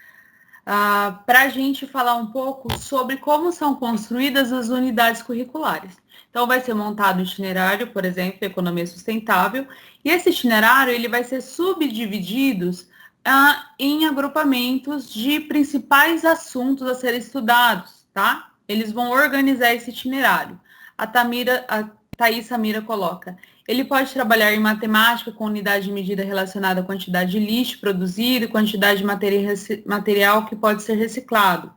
para a gente falar um pouco sobre como são construídas as unidades curriculares. Então, vai ser montado um itinerário, por exemplo, economia sustentável, e esse itinerário ele vai ser subdividido em agrupamentos de principais assuntos a serem estudados, tá? eles vão organizar esse itinerário. A Thaís Samira coloca, ele pode trabalhar em matemática com unidade de medida relacionada à quantidade de lixo produzido e quantidade de material que pode ser reciclado.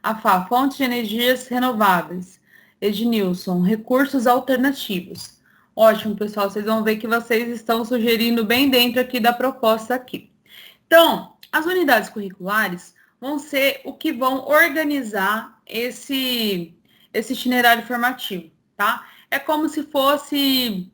A Fá, fontes de energias renováveis. Ednilson, recursos alternativos. Ótimo, pessoal, vocês vão ver que vocês estão sugerindo bem dentro aqui da proposta aqui. Então, as unidades curriculares vão ser o que vão organizar esse itinerário formativo, tá? É como se fosse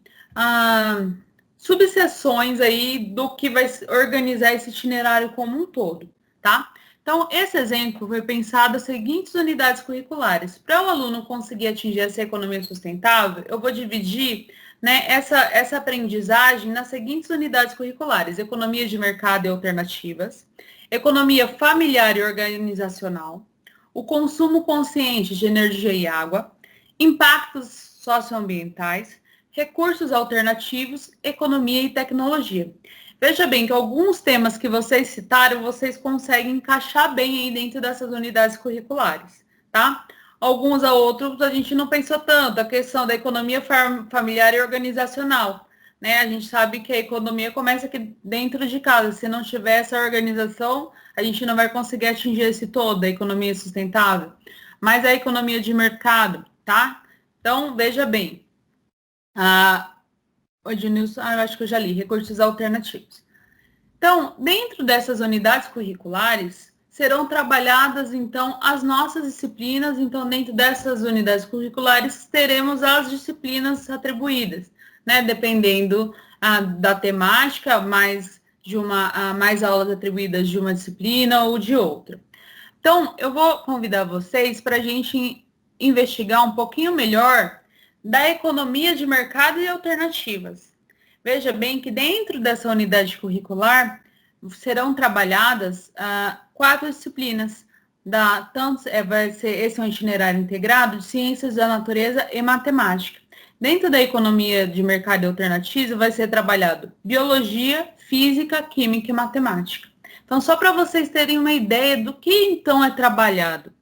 subseções aí do que vai organizar esse itinerário como um todo, tá? Então, esse exemplo foi pensado as seguintes unidades curriculares. Para o aluno conseguir atingir essa economia sustentável, eu vou dividir, né, essa aprendizagem nas seguintes unidades curriculares: economia de mercado e alternativas, economia familiar e organizacional, o consumo consciente de energia e água, impactos socioambientais, recursos alternativos, economia e tecnologia. Veja bem que alguns temas que vocês citaram, vocês conseguem encaixar bem aí dentro dessas unidades curriculares, tá? Alguns a outros a gente não pensou tanto, a questão da economia familiar e organizacional, né? A gente sabe que a economia começa aqui dentro de casa. Se não tiver essa organização, a gente não vai conseguir atingir esse todo, a economia sustentável. Mas a economia de mercado, tá? Então, veja bem. O Ednilson, eu acho que eu já li, recursos alternativos. Então, dentro dessas unidades curriculares, serão trabalhadas, então, as nossas disciplinas. Então, dentro dessas unidades curriculares, teremos as disciplinas atribuídas, né? Dependendo da temática, mais aulas atribuídas de uma disciplina ou de outra. Então, eu vou convidar vocês para a gente investigar um pouquinho melhor da economia de mercado e alternativas. Veja bem que dentro dessa unidade curricular serão trabalhadas 4 disciplinas. Esse é um itinerário integrado de ciências da natureza e matemática. Dentro da economia de mercado e alternativa vai ser trabalhado biologia, física, química e matemática. Então, só para vocês terem uma ideia do que então é trabalhado.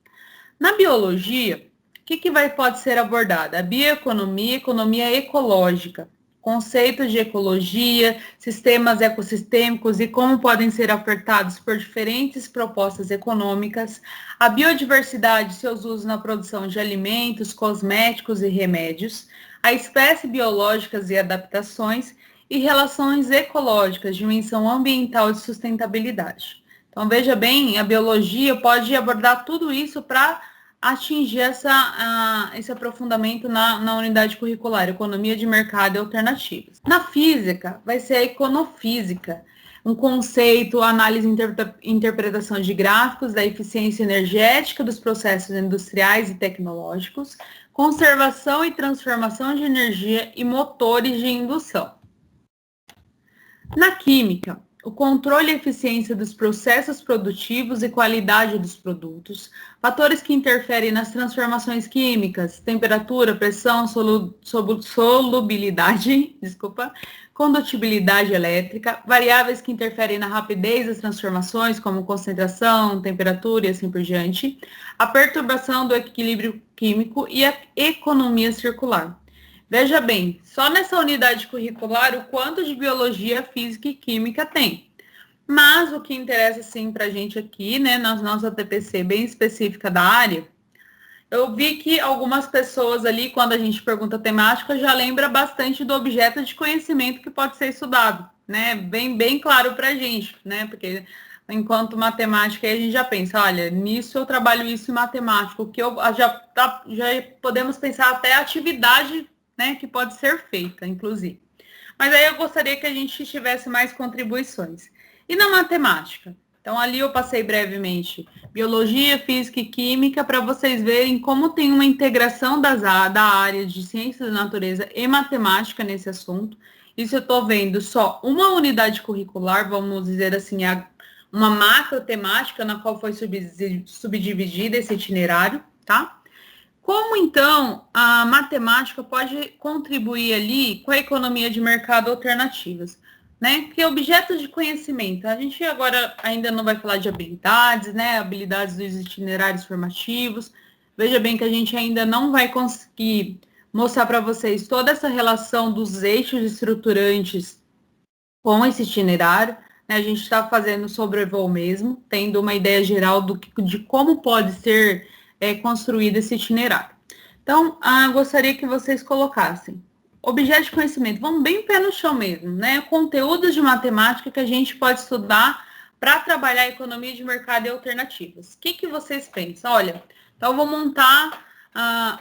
Na biologia, o que pode ser abordado? A bioeconomia, economia ecológica, conceitos de ecologia, sistemas ecossistêmicos e como podem ser afetados por diferentes propostas econômicas, a biodiversidade e seus usos na produção de alimentos, cosméticos e remédios, a espécie biológicas e adaptações e relações ecológicas, dimensão ambiental de sustentabilidade. Então, veja bem, a biologia pode abordar tudo isso para atingir esse aprofundamento na unidade curricular, economia de mercado e alternativas. Na física, vai ser a econofísica, um conceito, análise e interpretação de gráficos da eficiência energética dos processos industriais e tecnológicos, conservação e transformação de energia e motores de indução. Na química, o controle e eficiência dos processos produtivos e qualidade dos produtos, fatores que interferem nas transformações químicas, temperatura, pressão, solubilidade, condutibilidade elétrica, variáveis que interferem na rapidez das transformações, como concentração, temperatura e assim por diante, a perturbação do equilíbrio químico e a economia circular. Veja bem, só nessa unidade curricular o quanto de biologia, física e química tem. Mas o que interessa sim para a gente aqui, né, na nossa TPC bem específica da área, eu vi que algumas pessoas ali, quando a gente pergunta temática, já lembra bastante do objeto de conhecimento que pode ser estudado, né? Bem claro para a gente, né? Porque enquanto matemática, aí a gente já pensa, olha, nisso eu trabalho isso em matemática, o que já podemos pensar até a atividade, né, que pode ser feita, inclusive. Mas aí eu gostaria que a gente tivesse mais contribuições. E na matemática? Então, ali eu passei brevemente biologia, física e química, para vocês verem como tem uma integração da área de ciências da natureza e matemática nesse assunto. Isso eu estou vendo só uma unidade curricular, vamos dizer assim, uma macro temática na qual foi subdividido esse itinerário, tá? Como, então, a matemática pode contribuir ali com a economia de mercado alternativas, né? Que é objetos de conhecimento. A gente agora ainda não vai falar de habilidades, né? Habilidades dos itinerários formativos, Veja bem que a gente ainda não vai conseguir mostrar para vocês toda essa relação dos eixos estruturantes com esse itinerário, né? A gente está fazendo sobrevoo mesmo, tendo uma ideia geral de como pode ser construído esse itinerário. Então, gostaria que vocês colocassem objeto de conhecimento, vamos bem pé no chão mesmo, né? Conteúdos de matemática que a gente pode estudar para trabalhar a economia de mercado e alternativas. O que vocês pensam? Olha, então eu vou montar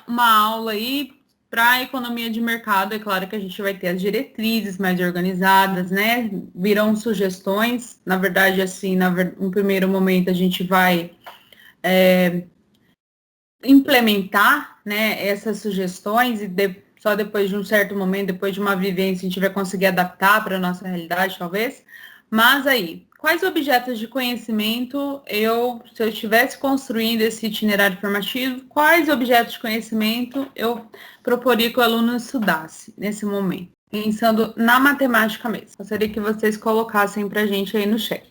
uma aula aí para a economia de mercado. É claro que a gente vai ter as diretrizes mais organizadas, né? Virão sugestões. Na verdade, assim, no primeiro momento a gente vai implementar, né, essas sugestões e só depois de um certo momento, depois de uma vivência, a gente vai conseguir adaptar para a nossa realidade, talvez. Mas aí, quais objetos de conhecimento se eu estivesse construindo esse itinerário formativo, quais objetos de conhecimento eu proporia que o aluno estudasse nesse momento? Pensando na matemática mesmo. Gostaria que vocês colocassem para a gente aí no chat.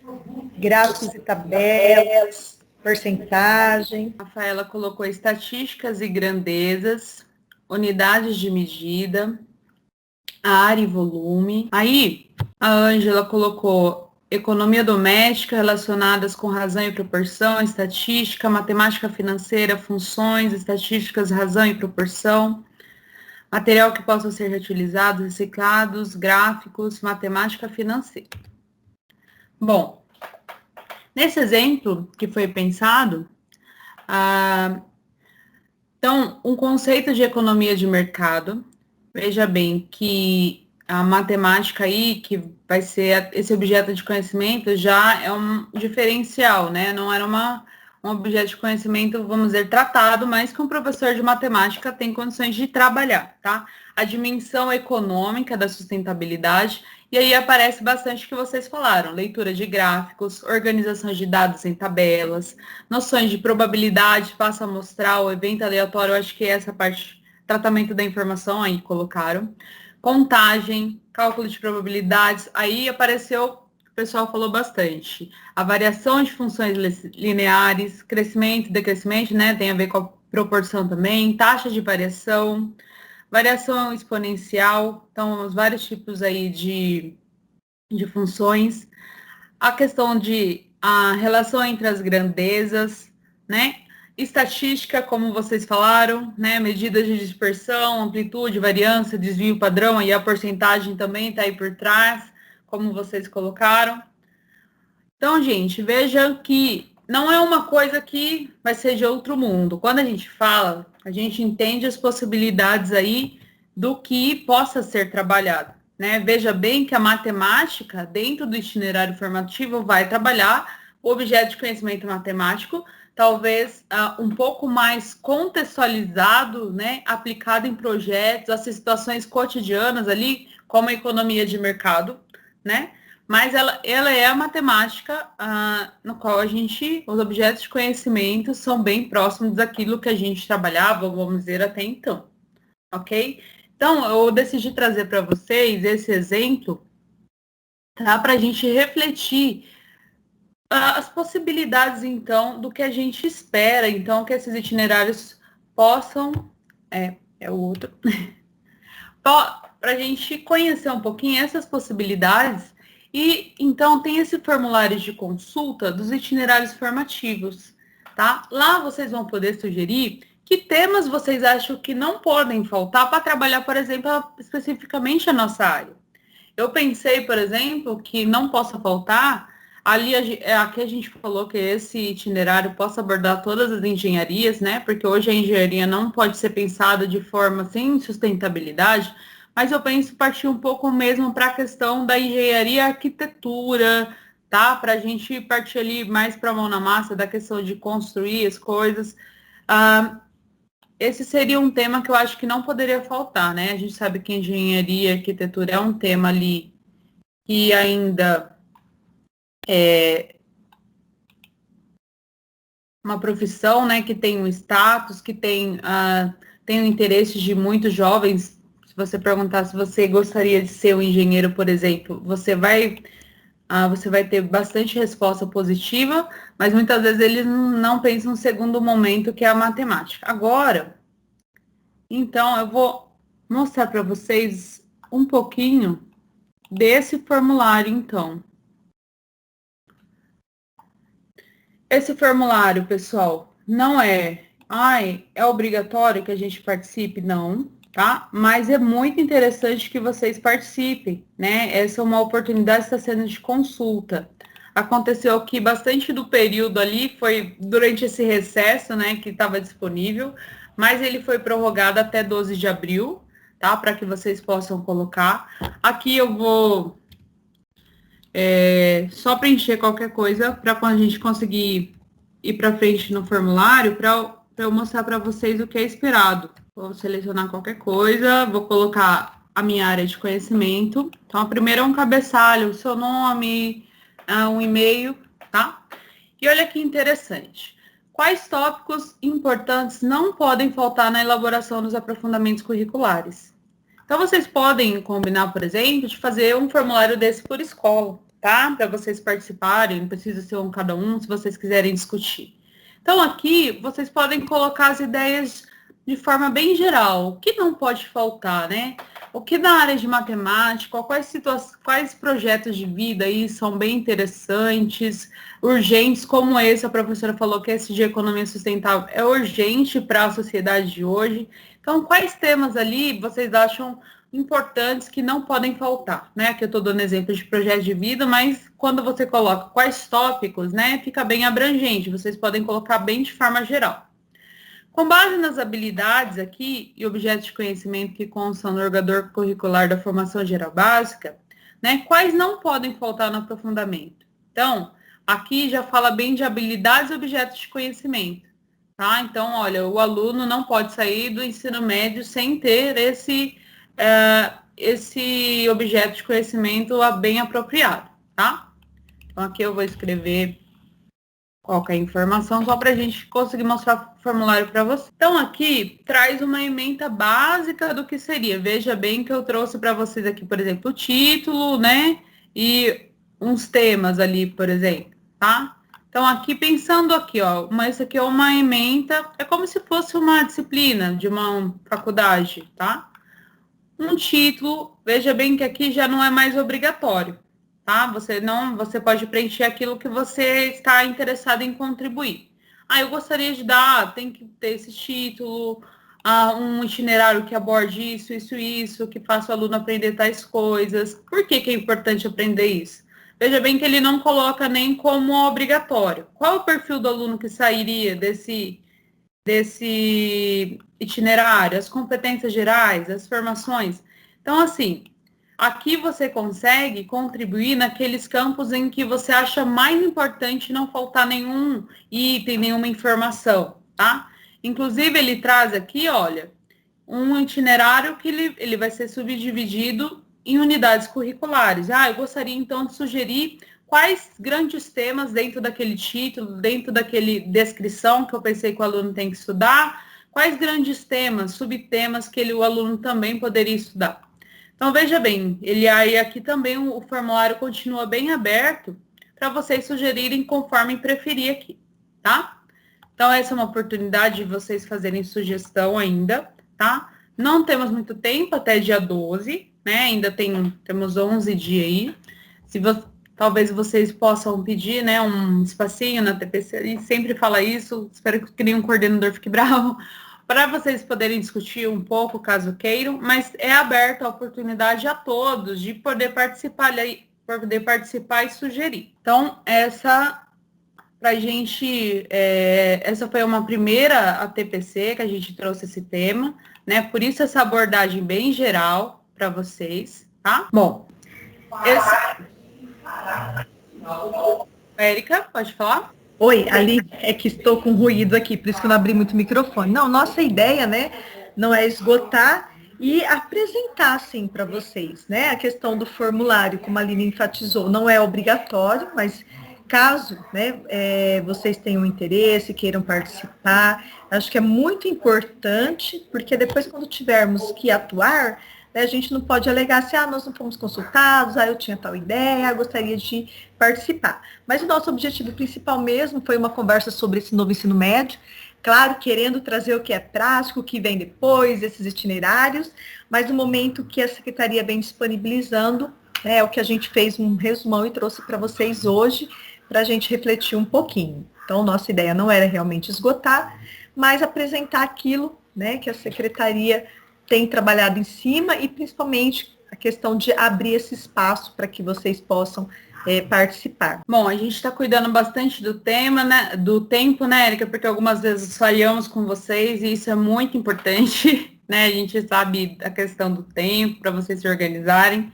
Gráficos e tabelas, porcentagem. A Rafaela colocou estatísticas e grandezas, unidades de medida, área e volume. Aí, a Ângela colocou economia doméstica relacionadas com razão e proporção, estatística, matemática financeira, funções, estatísticas, razão e proporção, material que possa ser reutilizado, reciclados, gráficos, matemática financeira. Bom, nesse exemplo que foi pensado, então, um conceito de economia de mercado, veja bem que a matemática aí, que vai ser esse objeto de conhecimento, já é um diferencial, né? Não era um objeto de conhecimento, vamos dizer, tratado, mas que um professor de matemática tem condições de trabalhar, tá? A dimensão econômica da sustentabilidade, e aí aparece bastante o que vocês falaram, leitura de gráficos, organização de dados em tabelas, noções de probabilidade, passa a mostrar o evento aleatório, eu acho que é essa parte, tratamento da informação aí colocaram, contagem, cálculo de probabilidades, aí apareceu, o pessoal falou bastante, a variação de funções lineares, crescimento e decrescimento, né, tem a ver com a proporção também, taxa de variação exponencial, então, os vários tipos aí de funções, a questão de a relação entre as grandezas, né? Estatística, como vocês falaram, né? Medidas de dispersão, amplitude, variância, desvio padrão, e a porcentagem também está aí por trás, como vocês colocaram. Então, gente, veja que não é uma coisa que vai ser de outro mundo. Quando a gente fala, a gente entende as possibilidades aí do que possa ser trabalhado, né? Veja bem que a matemática, dentro do itinerário formativo, vai trabalhar o objeto de conhecimento matemático, talvez um pouco mais contextualizado, né? Aplicado em projetos, as situações cotidianas ali, como a economia de mercado, né? Mas ela é a matemática no qual os objetos de conhecimento são bem próximos daquilo que a gente trabalhava, vamos dizer, até então, ok? Então, eu decidi trazer para vocês esse exemplo, tá? Para a gente refletir as possibilidades, então, do que a gente espera, então, que esses itinerários possam... É o outro. Para a gente conhecer um pouquinho essas possibilidades. E, então, tem esse formulário de consulta dos itinerários formativos, tá? Lá vocês vão poder sugerir que temas vocês acham que não podem faltar para trabalhar, por exemplo, especificamente a nossa área. Eu pensei, por exemplo, que não possa faltar, aqui a gente falou que esse itinerário possa abordar todas as engenharias, né? Porque hoje a engenharia não pode ser pensada de forma sem sustentabilidade, mas eu penso partir um pouco mesmo para a questão da engenharia e arquitetura, tá? Para a gente partir ali mais para a mão na massa da questão de construir as coisas. Esse seria um tema que eu acho que não poderia faltar, né? A gente sabe que engenharia e arquitetura é um tema ali que ainda é uma profissão, né? Que tem um status, que tem o interesse de muitos jovens. Se você perguntar se você gostaria de ser um engenheiro, por exemplo, você vai você vai ter bastante resposta positiva, mas muitas vezes eles não pensam no segundo momento, que é a matemática. Agora, então, eu vou mostrar para vocês um pouquinho desse formulário, então. Esse formulário, pessoal, não é obrigatório que a gente participe? Não, tá? Mas é muito interessante que vocês participem, né? Essa é uma oportunidade que está sendo de consulta. Aconteceu que bastante do período ali foi durante esse recesso, né, que estava disponível, mas ele foi prorrogado até 12 de abril, tá? Para que vocês possam colocar. Aqui eu vou só preencher qualquer coisa para quando a gente conseguir ir para frente no formulário, para eu mostrar para vocês o que é esperado. Vou selecionar qualquer coisa, vou colocar a minha área de conhecimento. Então, a primeira é um cabeçalho, o seu nome, um e-mail, tá? E olha que interessante. Quais tópicos importantes não podem faltar na elaboração dos aprofundamentos curriculares? Então, vocês podem combinar, por exemplo, de fazer um formulário desse por escola, tá? Para vocês participarem, não precisa ser um cada um, se vocês quiserem discutir. Então, aqui, vocês podem colocar as ideias de forma bem geral. O que não pode faltar, né? O que na área de matemática, quais projetos de vida aí são bem interessantes, urgentes, como esse, a professora falou que esse de economia sustentável é urgente para a sociedade de hoje. Então, quais temas ali vocês acham importantes que não podem faltar, né? Aqui eu estou dando exemplo de projeto de vida, mas quando você coloca quais tópicos, né, fica bem abrangente, vocês podem colocar bem de forma geral. Com base nas habilidades aqui e objetos de conhecimento que constam no organizador curricular da formação geral básica, né, quais não podem faltar no aprofundamento? Então, aqui já fala bem de habilidades e objetos de conhecimento, tá? Então, olha, o aluno não pode sair do ensino médio sem ter esse objeto de conhecimento bem apropriado, tá? Então, aqui eu vou escrever qualquer informação, só para a gente conseguir mostrar o formulário para você. Então, aqui traz uma ementa básica do que seria. Veja bem que eu trouxe para vocês aqui, por exemplo, o título, né? E uns temas ali, por exemplo, tá? Então, aqui, pensando aqui, ó, isso aqui é uma ementa, é como se fosse uma disciplina de uma faculdade, tá? Um título, veja bem que aqui já não é mais obrigatório, tá? Você pode preencher aquilo que você está interessado em contribuir. Eu gostaria de tem que ter esse título, um itinerário que aborde isso, que faça o aluno aprender tais coisas. Por que é importante aprender isso? Veja bem que ele não coloca nem como obrigatório. Qual é o perfil do aluno que sairia desse itinerário, as competências gerais, as formações? Então, assim, aqui você consegue contribuir naqueles campos em que você acha mais importante não faltar nenhum item, nenhuma informação, tá? Inclusive, ele traz aqui, olha, um itinerário que ele vai ser subdividido em unidades curriculares. Eu gostaria, então, de sugerir quais grandes temas dentro daquele título, dentro daquele descrição que eu pensei que o aluno tem que estudar, quais grandes temas, subtemas que o aluno também poderia estudar. Então, veja bem, aqui também o formulário continua bem aberto para vocês sugerirem conforme preferir aqui, tá? Então, essa é uma oportunidade de vocês fazerem sugestão ainda, tá? Não temos muito tempo, até dia 12, né? Ainda temos 11 dias aí. Talvez vocês possam pedir, né, um espacinho na TPC, e sempre fala isso, espero que nenhum coordenador fique bravo, para vocês poderem discutir um pouco, caso queiram, mas é aberta a oportunidade a todos de poder participar e sugerir. Então, essa foi uma primeira ATPC que a gente trouxe esse tema, né? Por isso essa abordagem bem geral para vocês, tá? Bom, Érica, pode falar? Oi, Ali, é que estou com ruído aqui, por isso que eu não abri muito o microfone. Não, nossa ideia, né, não é esgotar e apresentar, sim, para vocês, né, a questão do formulário, como a Aline enfatizou, não é obrigatório, mas caso, né, vocês tenham interesse, queiram participar, acho que é muito importante, porque depois, quando tivermos que atuar, A gente não pode alegar assim, nós não fomos consultados, eu tinha tal ideia, gostaria de participar. Mas o nosso objetivo principal mesmo foi uma conversa sobre esse novo ensino médio, claro, querendo trazer o que é prático, o que vem depois, esses itinerários, mas no momento que a Secretaria vem disponibilizando, é o que a gente fez um resumão e trouxe para vocês hoje, para a gente refletir um pouquinho. Então, nossa ideia não era realmente esgotar, mas apresentar aquilo, né, que a Secretaria tem trabalhado em cima e principalmente a questão de abrir esse espaço para que vocês possam participar. Bom, a gente está cuidando bastante do tema, né, do tempo, né, Érica, porque algumas vezes falhamos com vocês e isso é muito importante, né, a gente sabe a questão do tempo para vocês se organizarem,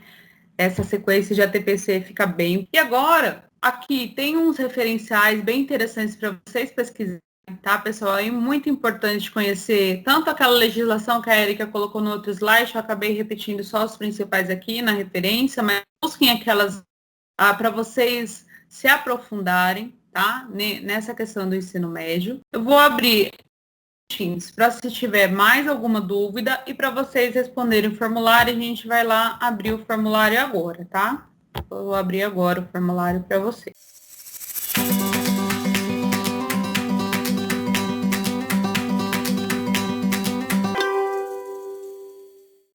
essa sequência de ATPC fica bem. E agora, aqui tem uns referenciais bem interessantes para vocês pesquisarem, tá, pessoal? É muito importante conhecer tanto aquela legislação que a Érica colocou no outro slide, eu acabei repetindo só os principais aqui na referência, mas busquem aquelas para vocês se aprofundarem, tá? Nessa questão do ensino médio. Eu vou abrir para se tiver mais alguma dúvida e para vocês responderem o formulário, a gente vai lá abrir o formulário agora, tá? Vou abrir agora o formulário para vocês.